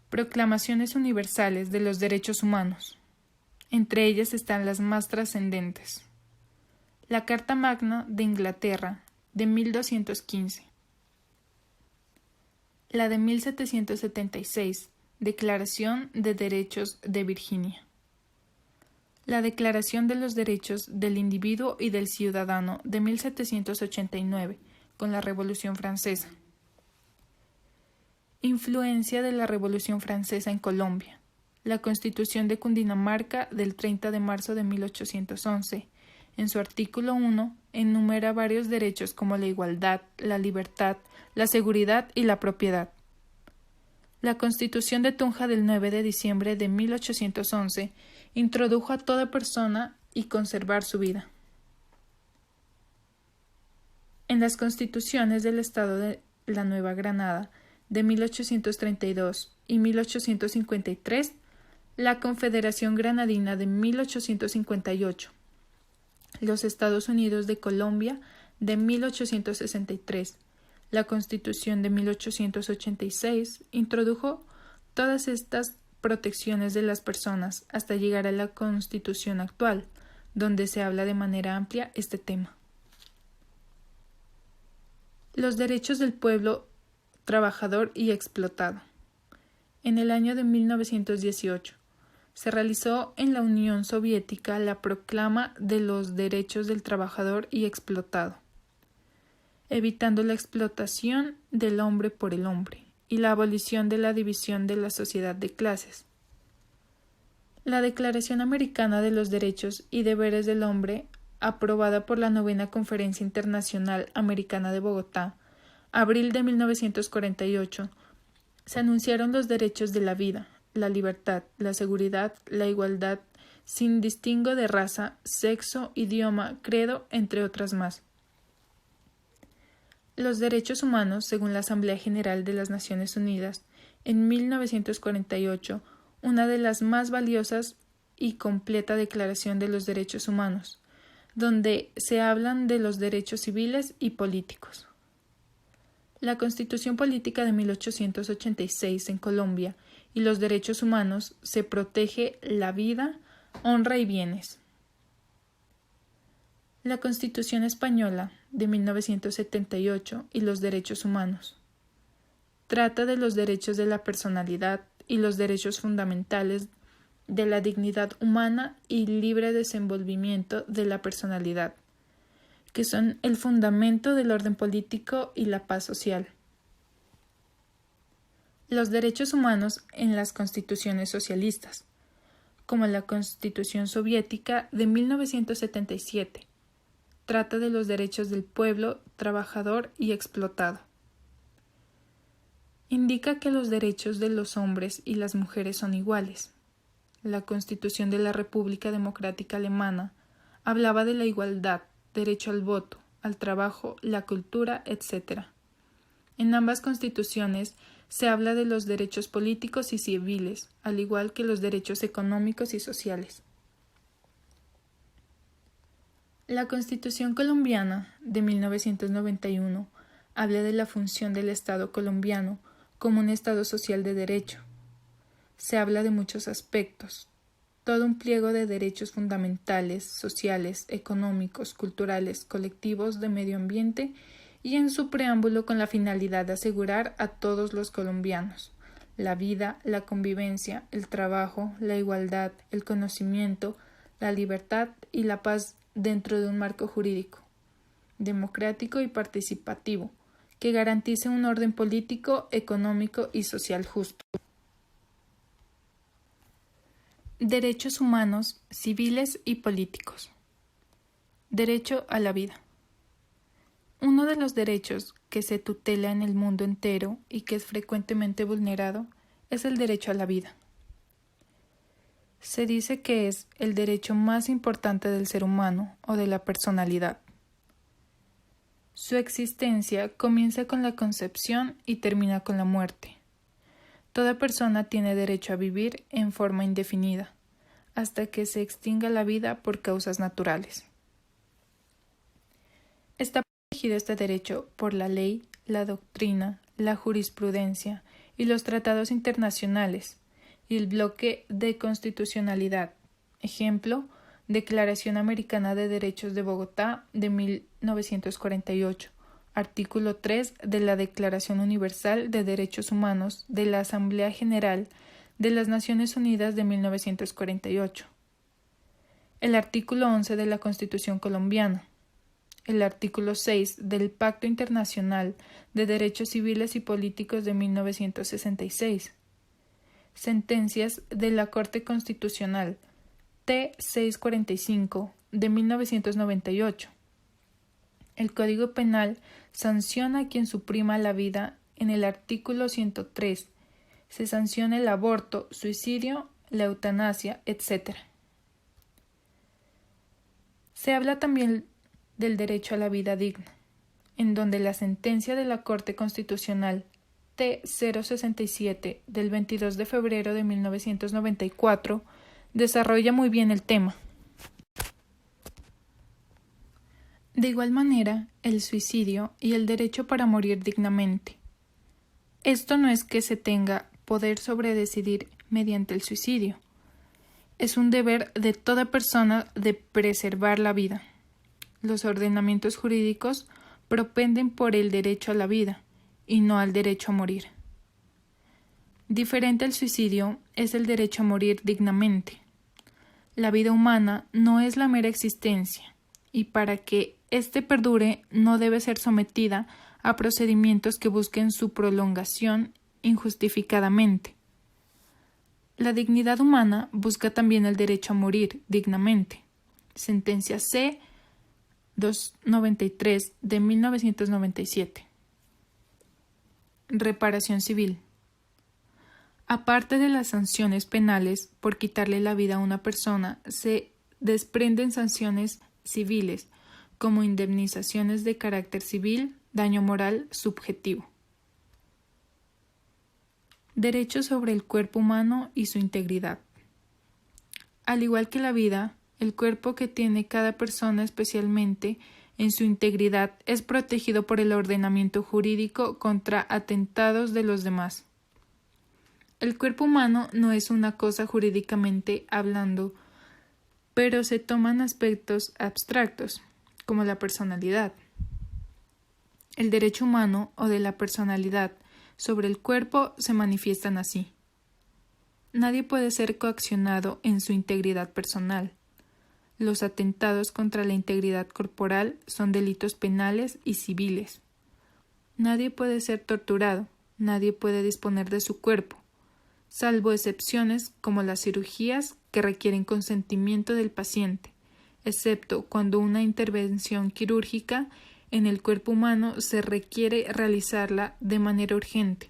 Proclamaciones universales de los derechos humanos. Entre ellas están las más trascendentes. La Carta Magna de Inglaterra, de 1215. La de 1776, Declaración de Derechos de Virginia. La Declaración de los Derechos del Individuo y del Ciudadano de 1789, con la Revolución Francesa. Influencia de la Revolución Francesa en Colombia. La Constitución de Cundinamarca del 30 de marzo de 1811, en su artículo 1, enumera varios derechos como la igualdad, la libertad, la seguridad y la propiedad. La Constitución de Tunja del 9 de diciembre de 1811 introdujo a toda persona y conservar su vida. En las constituciones del Estado de la Nueva Granada de 1832 y 1853, la Confederación Granadina de 1858, los Estados Unidos de Colombia de 1863, la Constitución de 1886 introdujo todas estas protecciones de las personas hasta llegar a la Constitución actual, donde se habla de manera amplia este tema. Los derechos del pueblo trabajador y explotado. En el año de 1918 se realizó en la Unión Soviética la Proclama de los Derechos del Trabajador y Explotado, evitando la explotación del hombre por el hombre y la abolición de la división de la sociedad de clases. La Declaración Americana de los Derechos y Deberes del Hombre, aprobada por la Novena Conferencia Internacional Americana de Bogotá, abril de 1948, se anunciaron los derechos de la vida, la libertad, la seguridad, la igualdad, sin distingo de raza, sexo, idioma, credo, entre otras más. Los derechos humanos, según la Asamblea General de las Naciones Unidas, en 1948, una de las más valiosas y completa Declaración de los Derechos Humanos, donde se hablan de los derechos civiles y políticos. La Constitución Política de 1886 en Colombia y los derechos humanos se protege la vida, honra y bienes. La Constitución Española de 1978 y los derechos humanos trata de los derechos de la personalidad y los derechos fundamentales de la dignidad humana y libre desenvolvimiento de la personalidad, que son el fundamento del orden político y la paz social. Los derechos humanos en las constituciones socialistas, como la Constitución Soviética de 1977, trata de los derechos del pueblo trabajador y explotado. Indica que los derechos de los hombres y las mujeres son iguales. La Constitución de la República Democrática Alemana hablaba de la igualdad, derecho al voto, al trabajo, la cultura, etc. En ambas constituciones se habla de los derechos políticos y civiles, al igual que los derechos económicos y sociales. La Constitución colombiana de 1991 habla de la función del Estado colombiano como un Estado social de derecho. Se habla de muchos aspectos, todo un pliego de derechos fundamentales, sociales, económicos, culturales, colectivos, de medio ambiente y en su preámbulo con la finalidad de asegurar a todos los colombianos la vida, la convivencia, el trabajo, la igualdad, el conocimiento, la libertad y la paz dentro de un marco jurídico, democrático y participativo, que garantice un orden político, económico y social justo. Derechos humanos, civiles y políticos. Derecho a la vida. Uno de los derechos que se tutela en el mundo entero y que es frecuentemente vulnerado es el derecho a la vida. Se dice que es el derecho más importante del ser humano o de la personalidad. Su existencia comienza con la concepción y termina con la muerte. Toda persona tiene derecho a vivir en forma indefinida, hasta que se extinga la vida por causas naturales. Está protegido este derecho por la ley, la doctrina, la jurisprudencia y los tratados internacionales y el bloque de constitucionalidad. Ejemplo, Declaración Americana de Derechos de Bogotá de 1948, artículo 3 de la Declaración Universal de Derechos Humanos de la Asamblea General de las Naciones Unidas de 1948, el artículo 11 de la Constitución colombiana, el artículo 6 del Pacto Internacional de Derechos Civiles y Políticos de 1966, sentencias de la Corte Constitucional T-645 de 1998. El Código Penal sanciona a quien suprima la vida en el artículo 103. Se sanciona el aborto, suicidio, la eutanasia, etc. Se habla también del derecho a la vida digna, en donde la sentencia de la Corte Constitucional T-067 del 22 de febrero de 1994 desarrolla muy bien el tema. De igual manera, el suicidio y el derecho para morir dignamente. Esto no es que se tenga poder sobre decidir mediante el suicidio. Es un deber de toda persona de preservar la vida. Los ordenamientos jurídicos propenden por el derecho a la vida y no al derecho a morir. Diferente al suicidio es el derecho a morir dignamente. La vida humana no es la mera existencia, y para que éste perdure no debe ser sometida a procedimientos que busquen su prolongación injustificadamente. La dignidad humana busca también el derecho a morir dignamente. Sentencia C. 293 de 1997. Reparación civil. Aparte de las sanciones penales por quitarle la vida a una persona, se desprenden sanciones civiles, como indemnizaciones de carácter civil, daño moral subjetivo. Derecho sobre el cuerpo humano y su integridad. Al igual que la vida, el cuerpo que tiene cada persona, especialmente en su integridad, es protegido por el ordenamiento jurídico contra atentados de los demás. El cuerpo humano no es una cosa jurídicamente hablando, pero se toman aspectos abstractos, como la personalidad. El derecho humano o de la personalidad sobre el cuerpo se manifiestan así. Nadie puede ser coaccionado en su integridad personal. Los atentados contra la integridad corporal son delitos penales y civiles. Nadie puede ser torturado, nadie puede disponer de su cuerpo, salvo excepciones como las cirugías que requieren consentimiento del paciente, excepto cuando una intervención quirúrgica en el cuerpo humano se requiere realizarla de manera urgente,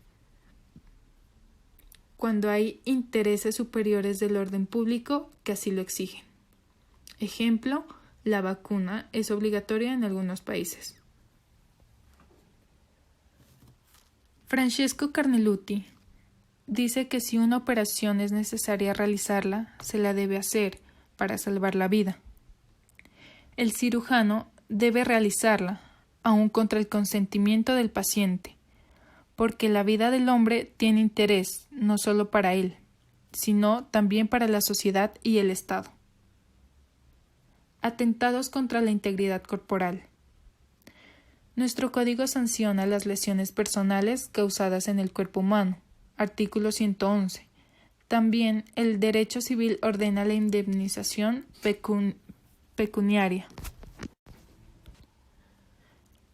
cuando hay intereses superiores del orden público que así lo exigen. Ejemplo, la vacuna es obligatoria en algunos países. Francesco Carneluti dice que si una operación es necesaria realizarla, se la debe hacer para salvar la vida. El cirujano debe realizarla, aun contra el consentimiento del paciente, porque la vida del hombre tiene interés no solo para él, sino también para la sociedad y el Estado. Atentados contra la integridad corporal. Nuestro código sanciona las lesiones personales causadas en el cuerpo humano. Artículo 111. También el derecho civil ordena la indemnización pecuniaria.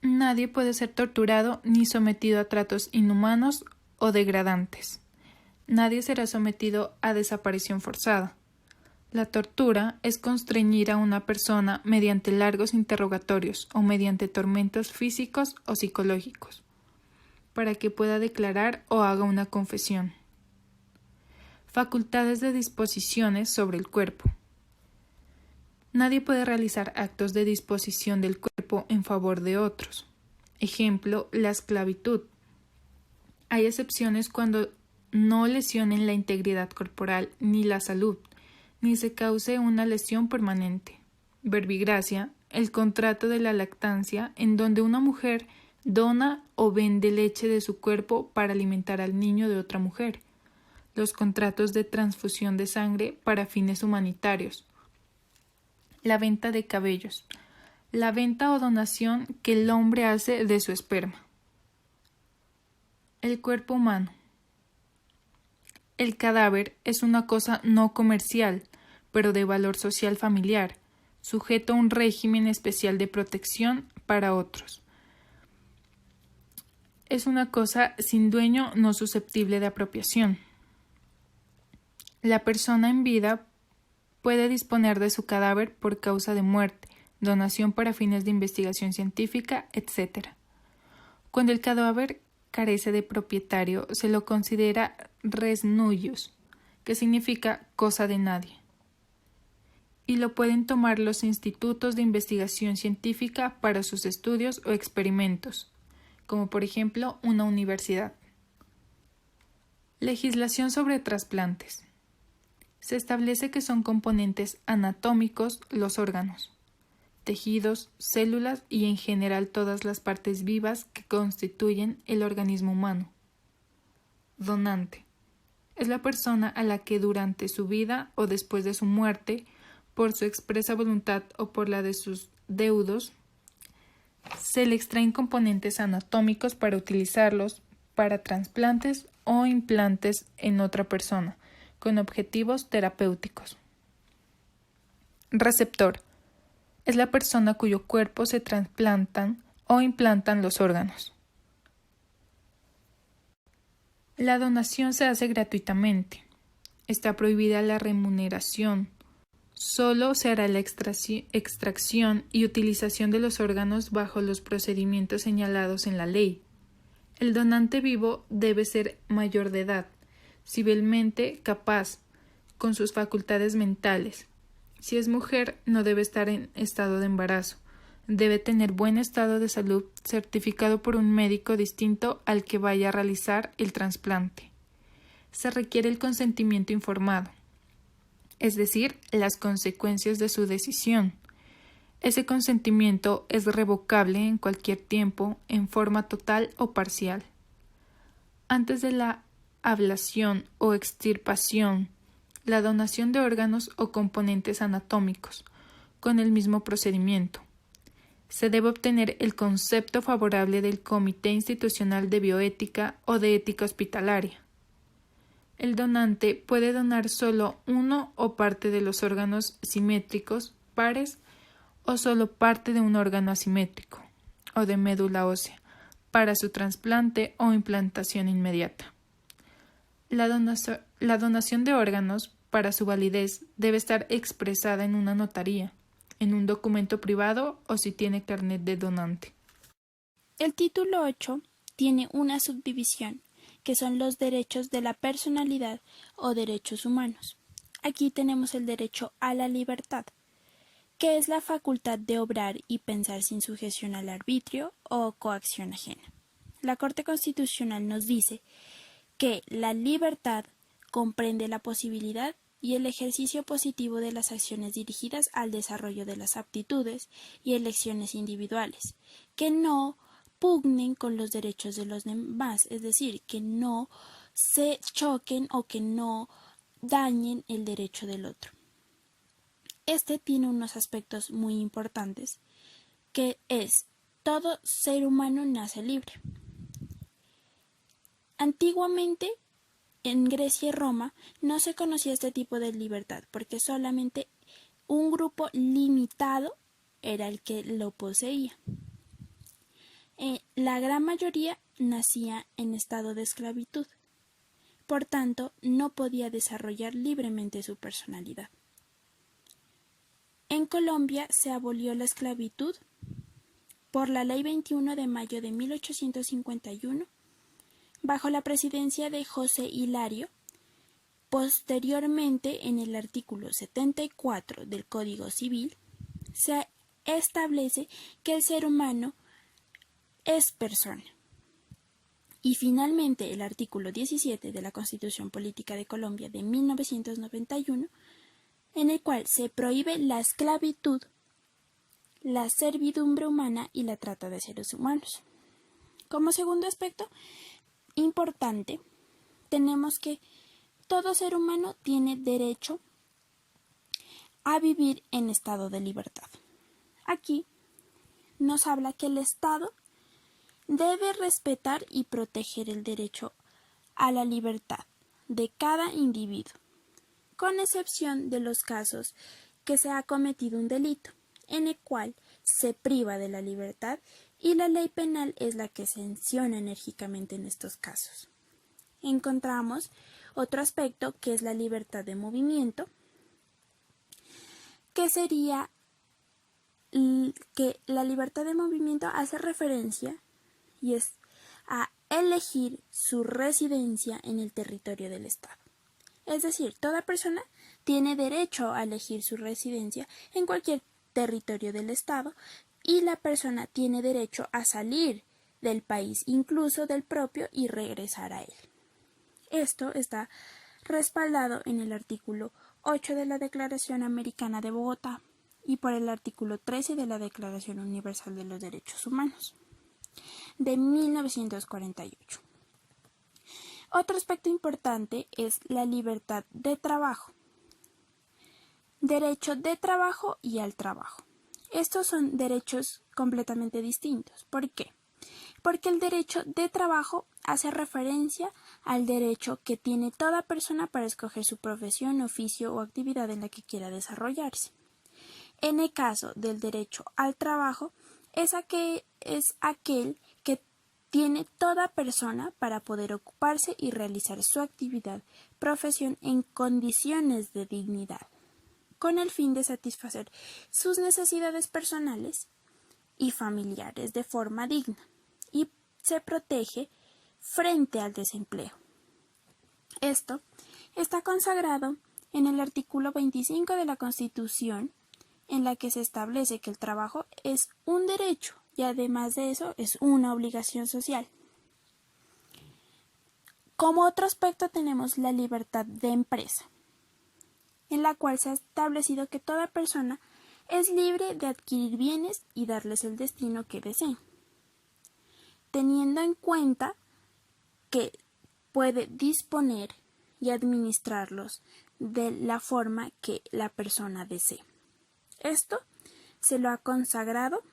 Nadie puede ser torturado ni sometido a tratos inhumanos o degradantes. Nadie será sometido a desaparición forzada. La tortura es constreñir a una persona mediante largos interrogatorios o mediante tormentos físicos o psicológicos, para que pueda declarar o haga una confesión. Facultades de disposiciones sobre el cuerpo. Nadie puede realizar actos de disposición del cuerpo en favor de otros. Ejemplo, la esclavitud. Hay excepciones cuando no lesionen la integridad corporal ni la salud, ni se cause una lesión permanente. Verbigracia, el contrato de la lactancia, en donde una mujer dona o vende leche de su cuerpo para alimentar al niño de otra mujer. Los contratos de transfusión de sangre para fines humanitarios. La venta de cabellos. La venta o donación que el hombre hace de su esperma. El cuerpo humano. El cadáver es una cosa no comercial, pero de valor social familiar, sujeto a un régimen especial de protección para otros. Es una cosa sin dueño, no susceptible de apropiación. La persona en vida puede disponer de su cadáver por causa de muerte, donación para fines de investigación científica, etc. Cuando el cadáver carece de propietario, se lo considera res nullius, que significa cosa de nadie, y lo pueden tomar los institutos de investigación científica para sus estudios o experimentos, como por ejemplo una universidad. Legislación sobre trasplantes. Se establece que son componentes anatómicos los órganos. tejidos, células y en general todas las partes vivas que constituyen el organismo humano. Donante. Es la persona a la que durante su vida o después de su muerte, por su expresa voluntad o por la de sus deudos, se le extraen componentes anatómicos para utilizarlos para trasplantes o implantes en otra persona, con objetivos terapéuticos. Receptor. Es la persona cuyo cuerpo se trasplantan o implantan los órganos. La donación se hace gratuitamente. Está prohibida la remuneración. Solo se hará la extracción y utilización de los órganos bajo los procedimientos señalados en la ley. El donante vivo debe ser mayor de edad, civilmente capaz, con sus facultades mentales. Si es mujer, no debe estar en estado de embarazo. Debe tener buen estado de salud certificado por un médico distinto al que vaya a realizar el trasplante. Se requiere el consentimiento informado, es decir, las consecuencias de su decisión. Ese consentimiento es revocable en cualquier tiempo, en forma total o parcial. Antes de la ablación o extirpación, la donación de órganos o componentes anatómicos, con el mismo procedimiento. Se debe obtener el concepto favorable del Comité Institucional de Bioética o de Ética Hospitalaria. El donante puede donar solo uno o parte de los órganos simétricos, pares, o solo parte de un órgano asimétrico, o de médula ósea, para su trasplante o implantación inmediata. La donación de órganos, para su validez, debe estar expresada en una notaría, en un documento privado o si tiene carnet de donante. El título 8 tiene una subdivisión, que son los derechos de la personalidad o derechos humanos. Aquí tenemos el derecho a la libertad, que es la facultad de obrar y pensar sin sujeción al arbitrio o coacción ajena. La Corte Constitucional nos dice que la libertad comprende la posibilidad y el ejercicio positivo de las acciones dirigidas al desarrollo de las aptitudes y elecciones individuales, que no pugnen con los derechos de los demás, es decir, que no se choquen o que no dañen el derecho del otro. Este tiene unos aspectos muy importantes, que es: todo ser humano nace libre. Antiguamente, en Grecia y Roma, no se conocía este tipo de libertad, porque solamente un grupo limitado era el que lo poseía. La gran mayoría nacía en estado de esclavitud, por tanto, no podía desarrollar libremente su personalidad. En Colombia se abolió la esclavitud por la Ley 21 de mayo de 1851, bajo la presidencia de José Hilario. Posteriormente, en el artículo 74 del Código Civil, se establece que el ser humano es persona. Y finalmente, el artículo 17 de la Constitución Política de Colombia de 1991, en el cual se prohíbe la esclavitud, la servidumbre humana y la trata de seres humanos. Como segundo aspecto importante, tenemos que todo ser humano tiene derecho a vivir en estado de libertad. Aquí nos habla que el Estado debe respetar y proteger el derecho a la libertad de cada individuo, con excepción de los casos que se ha cometido un delito, en el cual se priva de la libertad, y la ley penal es la que sanciona enérgicamente en estos casos. Encontramos otro aspecto, que es la libertad de movimiento, que sería que la libertad de movimiento hace referencia y es a elegir su residencia en el territorio del Estado. Es decir, toda persona tiene derecho a elegir su residencia en cualquier territorio del Estado, y la persona tiene derecho a salir del país, incluso del propio, y regresar a él. Esto está respaldado en el artículo 8 de la Declaración Americana de Bogotá, y por el artículo 13 de la Declaración Universal de los Derechos Humanos de 1948. Otro aspecto importante es la libertad de trabajo. Derecho de trabajo y al trabajo. Estos son derechos completamente distintos. ¿Por qué? Porque el derecho de trabajo hace referencia al derecho que tiene toda persona para escoger su profesión, oficio o actividad en la que quiera desarrollarse. En el caso del derecho al trabajo, es aquel que tiene toda persona para poder ocuparse y realizar su actividad, profesión en condiciones de dignidad, con el fin de satisfacer sus necesidades personales y familiares de forma digna, y se protege frente al desempleo. Esto está consagrado en el artículo 25 de la Constitución, en la que se establece que el trabajo es un derecho y además de eso es una obligación social. Como otro aspecto tenemos la libertad de empresa, en la cual se ha establecido que toda persona es libre de adquirir bienes y darles el destino que deseen, teniendo en cuenta que puede disponer y administrarlos de la forma que la persona desee. Esto se lo ha consagrado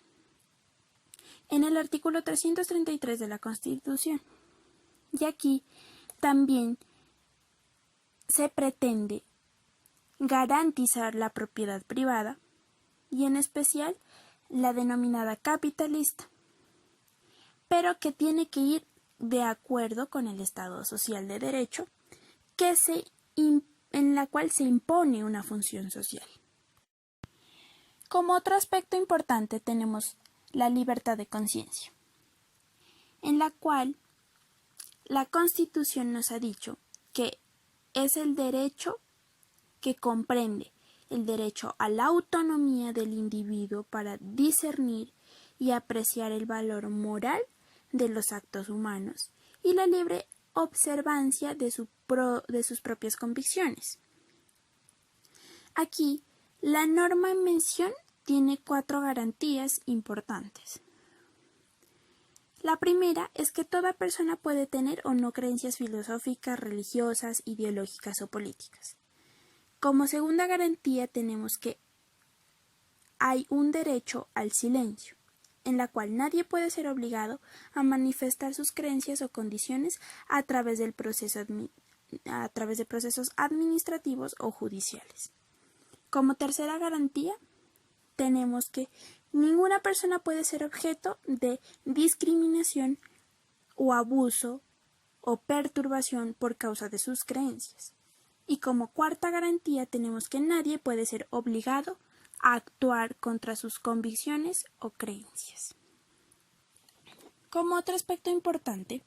en el artículo 333 de la Constitución. Y aquí también se pretende garantizar la propiedad privada y en especial la denominada capitalista, pero que tiene que ir de acuerdo con el Estado social de derecho en la cual se impone una función social. Como otro aspecto importante tenemos la libertad de conciencia, en la cual la Constitución nos ha dicho que es el derecho que comprende el derecho a la autonomía del individuo para discernir y apreciar el valor moral de los actos humanos y la libre observancia de sus propias convicciones. Aquí, la norma en mención tiene 4 garantías importantes. La primera es que toda persona puede tener o no creencias filosóficas, religiosas, ideológicas o políticas. Como segunda garantía tenemos que hay un derecho al silencio, en la cual nadie puede ser obligado a manifestar sus creencias o condiciones a través de procesos administrativos o judiciales. Como tercera garantía, tenemos que ninguna persona puede ser objeto de discriminación o abuso o perturbación por causa de sus creencias. Y como cuarta garantía tenemos que nadie puede ser obligado a actuar contra sus convicciones o creencias. Como otro aspecto importante,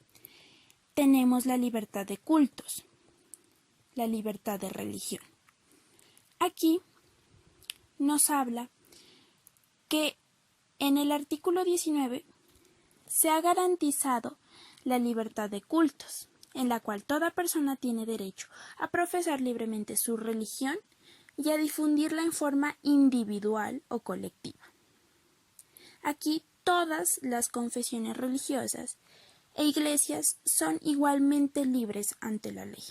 tenemos la libertad de cultos, la libertad de religión. Aquí nos habla que en el artículo 19 se ha garantizado la libertad de cultos, en la cual toda persona tiene derecho a profesar libremente su religión y a difundirla en forma individual o colectiva. Aquí todas las confesiones religiosas e iglesias son igualmente libres ante la ley.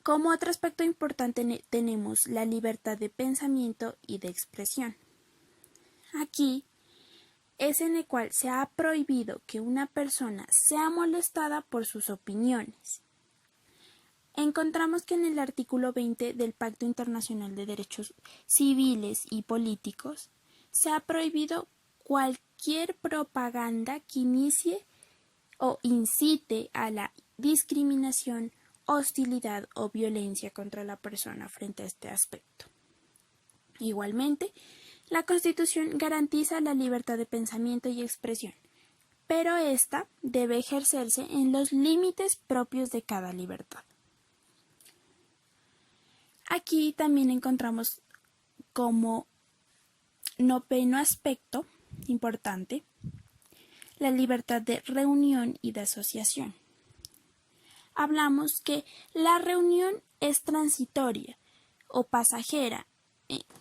Como otro aspecto importante tenemos la libertad de pensamiento y de expresión. Aquí es en el cual se ha prohibido que una persona sea molestada por sus opiniones. Encontramos que en el artículo 20 del Pacto Internacional de Derechos Civiles y Políticos se ha prohibido cualquier propaganda que inicie o incite a la discriminación, hostilidad o violencia contra la persona frente a este aspecto. Igualmente, la Constitución garantiza la libertad de pensamiento y expresión, pero ésta debe ejercerse en los límites propios de cada libertad. Aquí también encontramos como noveno aspecto importante la libertad de reunión y de asociación. Hablamos que la reunión es transitoria o pasajera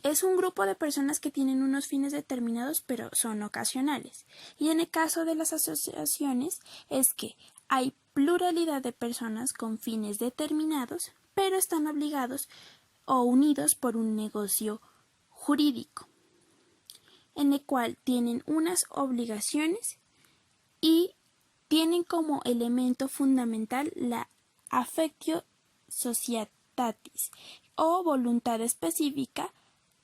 es un grupo de personas que tienen unos fines determinados, pero son ocasionales. Y en el caso de las asociaciones es que hay pluralidad de personas con fines determinados, pero están obligados o unidos por un negocio jurídico, en el cual tienen unas obligaciones y tienen como elemento fundamental la affectio societatis o voluntad específica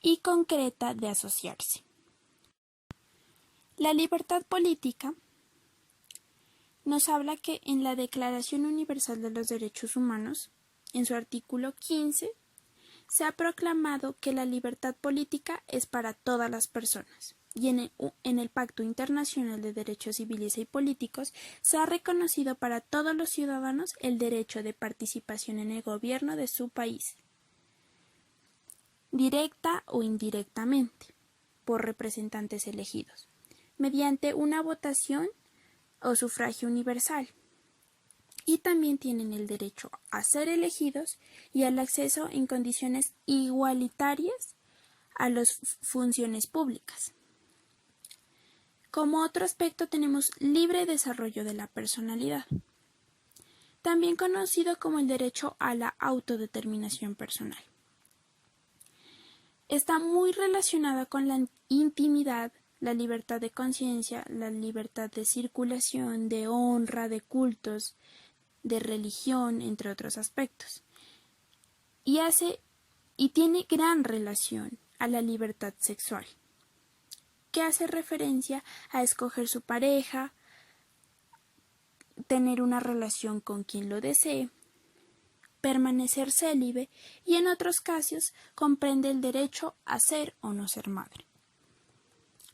y concreta de asociarse. La libertad política nos habla que en la Declaración Universal de los Derechos Humanos, en su artículo 15, se ha proclamado que la libertad política es para todas las personas, y en el Pacto Internacional de Derechos Civiles y Políticos se ha reconocido para todos los ciudadanos el derecho de participación en el gobierno de su país, directa o indirectamente, por representantes elegidos, mediante una votación o sufragio universal. Y también tienen el derecho a ser elegidos y al acceso en condiciones igualitarias a las funciones públicas. Como otro aspecto tenemos libre desarrollo de la personalidad, también conocido como el derecho a la autodeterminación personal. Está muy relacionada con la intimidad, la libertad de conciencia, la libertad de circulación, de honra, de cultos, de religión, entre otros aspectos. Y tiene gran relación a la libertad sexual, que hace referencia a escoger su pareja, tener una relación con quien lo desee, permanecer célibe y en otros casos comprende el derecho a ser o no ser madre.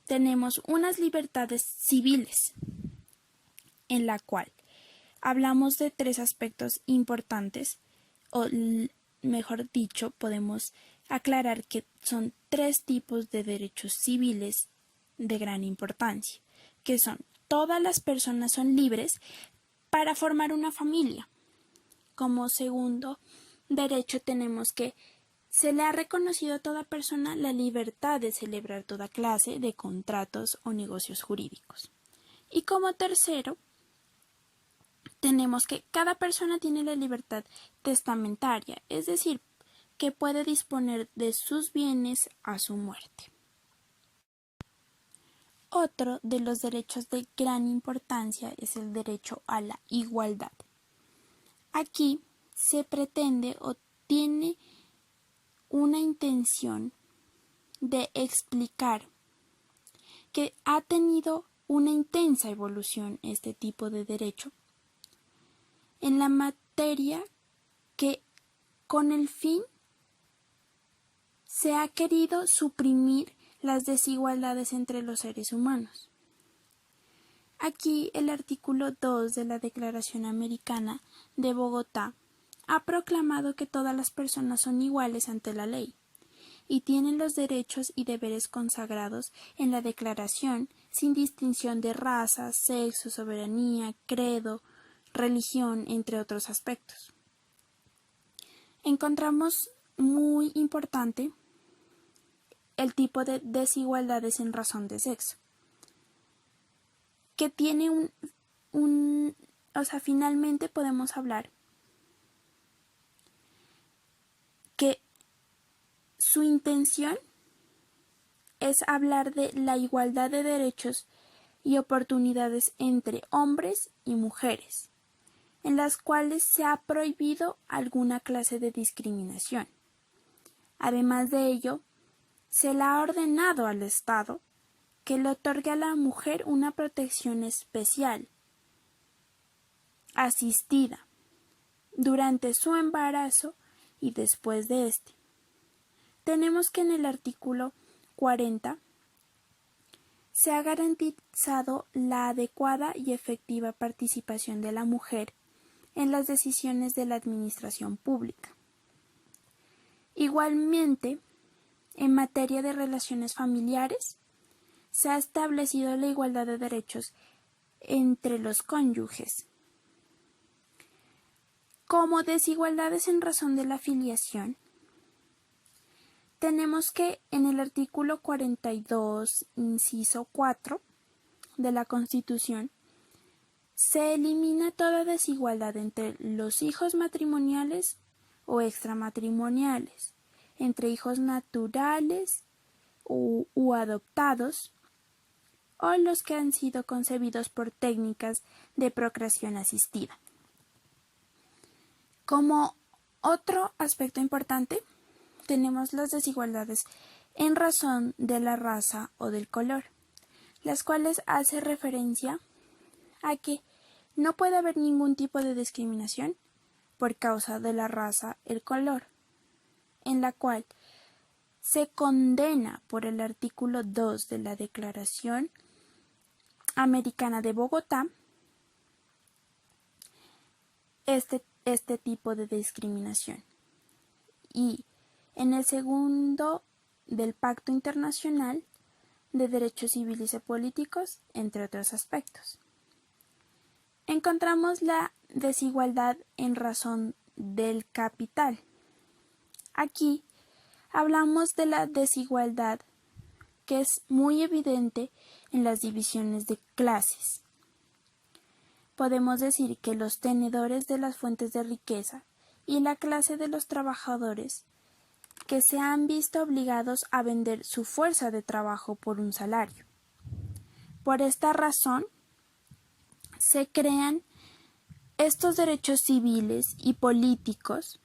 Tenemos unas libertades civiles, en la cual hablamos de 3 aspectos importantes, o mejor dicho, podemos aclarar que son 3 tipos de derechos civiles de gran importancia, que son: todas las personas son libres para formar una familia. Como segundo derecho tenemos que se le ha reconocido a toda persona la libertad de celebrar toda clase de contratos o negocios jurídicos. Y como tercero tenemos que cada persona tiene la libertad testamentaria, es decir, que puede disponer de sus bienes a su muerte. Otro de los derechos de gran importancia es el derecho a la igualdad. Aquí se pretende o tiene una intención de explicar que ha tenido una intensa evolución este tipo de derecho en la materia, que con el fin se ha querido suprimir las desigualdades entre los seres humanos. Aquí el artículo 2 de la Declaración Americana de Bogotá ha proclamado que todas las personas son iguales ante la ley y tienen los derechos y deberes consagrados en la Declaración sin distinción de raza, sexo, soberanía, credo, religión, entre otros aspectos. Encontramos muy importante el tipo de desigualdades en razón de sexo, que tiene finalmente podemos hablar que su intención es hablar de la igualdad de derechos y oportunidades entre hombres y mujeres, en las cuales se ha prohibido alguna clase de discriminación. Además de ello, se le ha ordenado al Estado que le otorgue a la mujer una protección especial, asistida, durante su embarazo y después de este. Tenemos que en el artículo 40 se ha garantizado la adecuada y efectiva participación de la mujer en las decisiones de la administración pública. Igualmente, en materia de relaciones familiares, se ha establecido la igualdad de derechos entre los cónyuges. Como desigualdades en razón de la filiación, tenemos que en el artículo 42, inciso 4 de la Constitución, se elimina toda desigualdad entre los hijos matrimoniales o extramatrimoniales, entre hijos naturales u adoptados, o los que han sido concebidos por técnicas de procreación asistida. Como otro aspecto importante, tenemos las desigualdades en razón de la raza o del color, las cuales hace referencia a que no puede haber ningún tipo de discriminación por causa de la raza, el color, en la cual se condena por el artículo 2 de la Declaración Americana de Bogotá este tipo de discriminación. Y en el segundo del Pacto Internacional de Derechos Civiles y Políticos, entre otros aspectos. Encontramos la desigualdad en razón del capital. Aquí hablamos de la desigualdad que es muy evidente en las divisiones de clases. Podemos decir que los tenedores de las fuentes de riqueza y la clase de los trabajadores que se han visto obligados a vender su fuerza de trabajo por un salario. Por esta razón, se crean estos derechos civiles y políticos,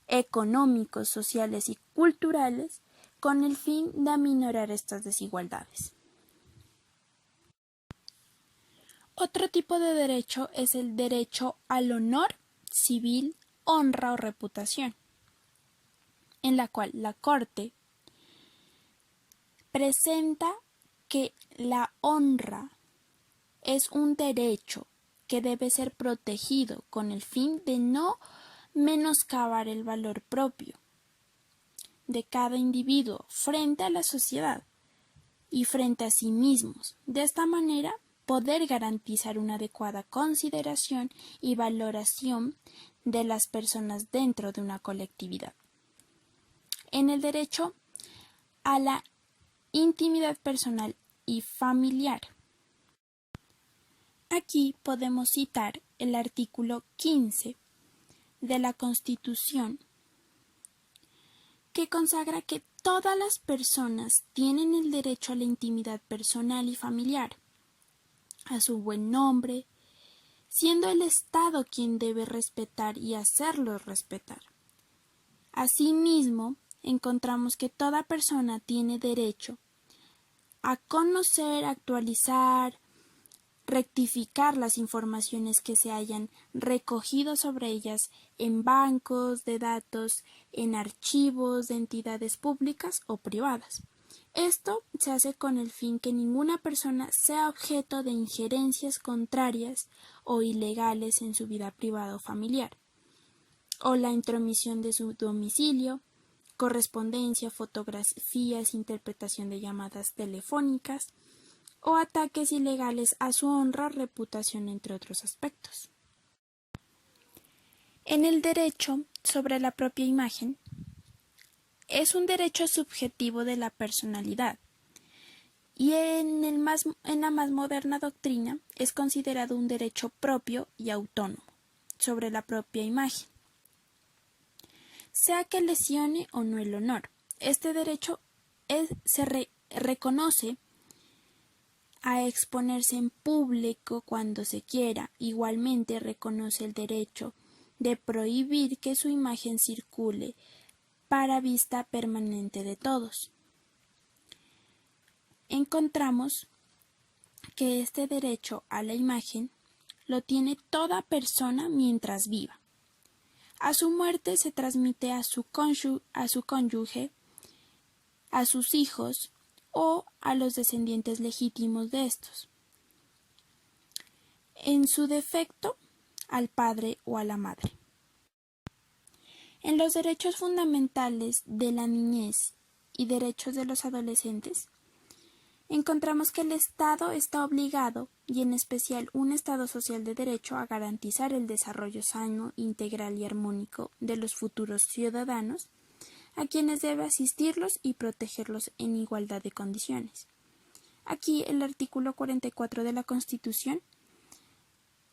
económicos, sociales y culturales con el fin de aminorar estas desigualdades. Otro tipo de derecho es el derecho al honor civil, honra o reputación, en la cual la Corte presenta que la honra es un derecho que debe ser protegido con el fin de no menoscabar el valor propio de cada individuo frente a la sociedad y frente a sí mismos. De esta manera, poder garantizar una adecuada consideración y valoración de las personas dentro de una colectividad. En el derecho a la intimidad personal y familiar. Aquí podemos citar el artículo 15 de la Constitución, que consagra que todas las personas tienen el derecho a la intimidad personal y familiar, a su buen nombre, siendo el Estado quien debe respetar y hacerlo respetar. Asimismo, encontramos que toda persona tiene derecho a conocer, actualizar, rectificar las informaciones que se hayan recogido sobre ellas en bancos de datos, en archivos de entidades públicas o privadas. Esto se hace con el fin que ninguna persona sea objeto de injerencias contrarias o ilegales en su vida privada o familiar, o la intromisión de su domicilio, correspondencia, fotografías, interpretación de llamadas telefónicas, o ataques ilegales a su honra o reputación, entre otros aspectos. En el derecho sobre la propia imagen, es un derecho subjetivo de la personalidad y en la más moderna doctrina es considerado un derecho propio y autónomo sobre la propia imagen, sea que lesione o no el honor. Este derecho se reconoce a exponerse en público cuando se quiera. Igualmente reconoce el derecho de prohibir que su imagen circule para vista permanente de todos. Encontramos que este derecho a la imagen lo tiene toda persona mientras viva. A su muerte se transmite a su cónyuge, a sus hijos o a los descendientes legítimos de estos. En su defecto, al padre o a la madre. En los derechos fundamentales de la niñez y derechos de los adolescentes, encontramos que el Estado está obligado, y en especial un Estado social de derecho, a garantizar el desarrollo sano, integral y armónico de los futuros ciudadanos, a quienes debe asistirlos y protegerlos en igualdad de condiciones. Aquí el artículo 44 de la Constitución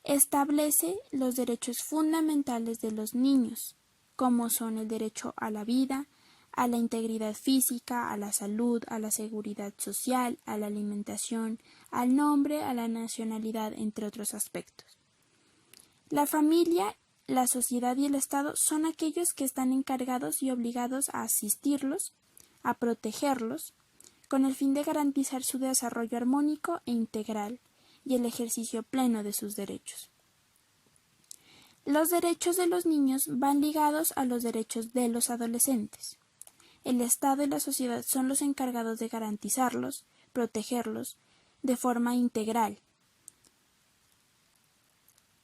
establece los derechos fundamentales de los niños, como son el derecho a la vida, a la integridad física, a la salud, a la seguridad social, a la alimentación, al nombre, a la nacionalidad, entre otros aspectos. La familia, la sociedad y el Estado son aquellos que están encargados y obligados a asistirlos, a protegerlos, con el fin de garantizar su desarrollo armónico e integral y el ejercicio pleno de sus derechos. Los derechos de los niños van ligados a los derechos de los adolescentes. El Estado y la sociedad son los encargados de garantizarlos, protegerlos, de forma integral,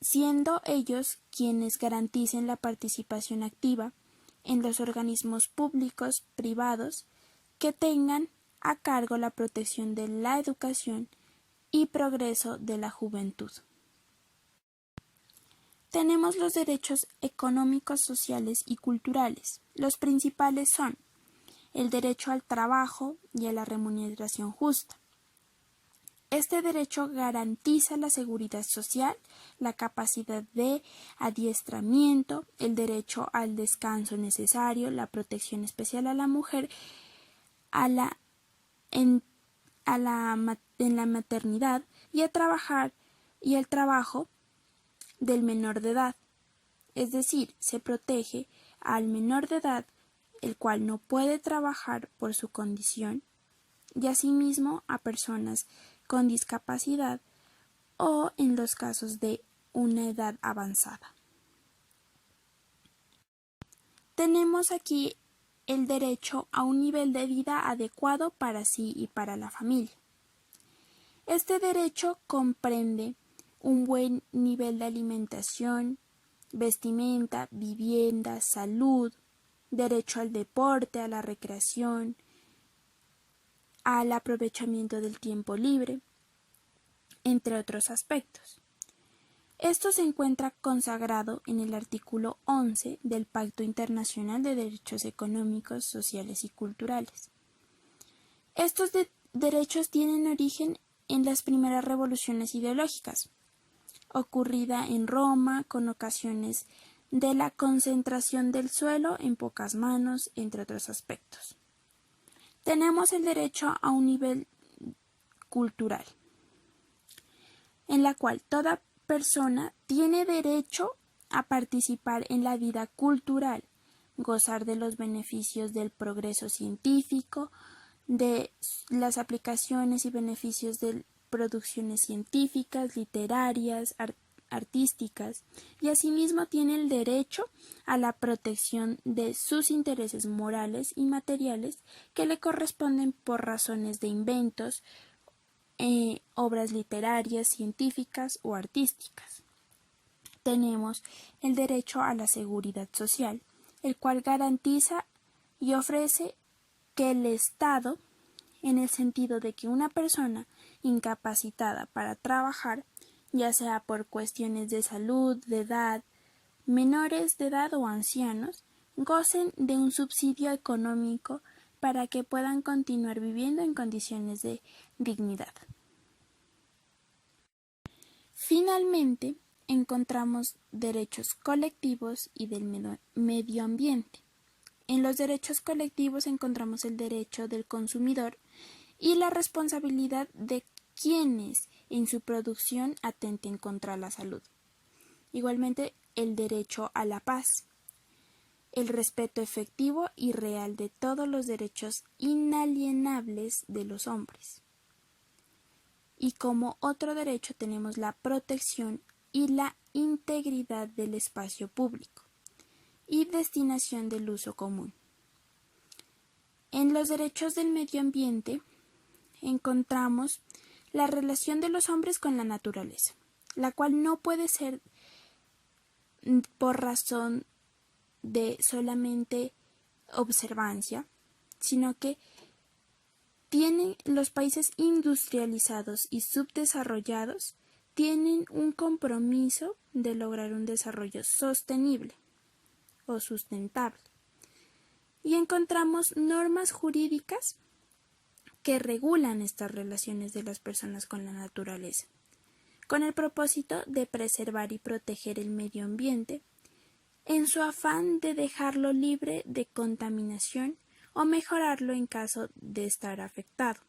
siendo ellos quienes garanticen la participación activa en los organismos públicos, privados, que tengan a cargo la protección de la educación y progreso de la juventud. Tenemos los derechos económicos, sociales y culturales. Los principales son el derecho al trabajo y a la remuneración justa. Este derecho garantiza la seguridad social, la capacidad de adiestramiento, el derecho al descanso necesario, la protección especial a la mujer, en la maternidad y el trabajo del menor de edad. Es decir, se protege al menor de edad, el cual no puede trabajar por su condición, y asimismo a personas con discapacidad o en los casos de una edad avanzada. Tenemos aquí el derecho a un nivel de vida adecuado para sí y para la familia. Este derecho comprende un buen nivel de alimentación, vestimenta, vivienda, salud, derecho al deporte, a la recreación, al aprovechamiento del tiempo libre, entre otros aspectos. Esto se encuentra consagrado en el artículo 11 del Pacto Internacional de Derechos Económicos, Sociales y Culturales. Estos derechos tienen origen en las primeras revoluciones ideológicas, ocurrida en Roma con ocasiones de la concentración del suelo en pocas manos, entre otros aspectos. Tenemos el derecho a un nivel cultural, en la cual toda persona tiene derecho a participar en la vida cultural, gozar de los beneficios del progreso científico, de las aplicaciones y beneficios de producciones científicas, literarias, artísticas, y asimismo tiene el derecho a la protección de sus intereses morales y materiales que le corresponden por razones de inventos, obras literarias, científicas o artísticas. Tenemos el derecho a la seguridad social, el cual garantiza y ofrece que el Estado, en el sentido de que una persona incapacitada para trabajar, ya sea por cuestiones de salud, de edad, menores de edad o ancianos, gocen de un subsidio económico para que puedan continuar viviendo en condiciones de dignidad. Finalmente, encontramos derechos colectivos y del medio ambiente. En los derechos colectivos encontramos el derecho del consumidor y la responsabilidad de quienes en su producción atenten contra la salud. Igualmente, el derecho a la paz, el respeto efectivo y real de todos los derechos inalienables de los hombres. Y como otro derecho tenemos la protección y la integridad del espacio público y destinación del uso común. En los derechos del medio ambiente encontramos la relación de los hombres con la naturaleza, la cual no puede ser por razón de solamente observancia, sino que los países industrializados y subdesarrollados tienen un compromiso de lograr un desarrollo sostenible o sustentable. y encontramos normas jurídicas que regulan estas relaciones de las personas con la naturaleza, con el propósito de preservar y proteger el medio ambiente, en su afán de dejarlo libre de contaminación o mejorarlo en caso de estar afectado.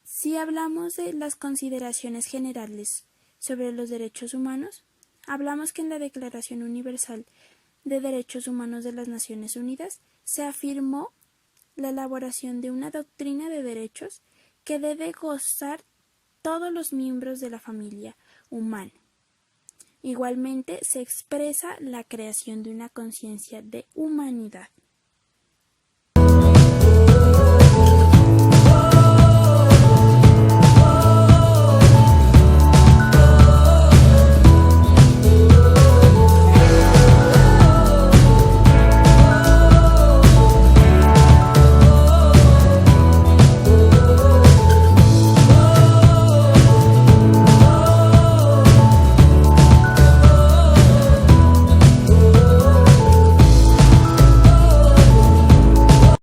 Si hablamos de las consideraciones generales sobre los derechos humanos, hablamos que en la Declaración Universal de Derechos Humanos de las Naciones Unidas se afirmó la elaboración de una doctrina de derechos que debe gozar todos los miembros de la familia humana. Igualmente se expresa la creación de una conciencia de humanidad.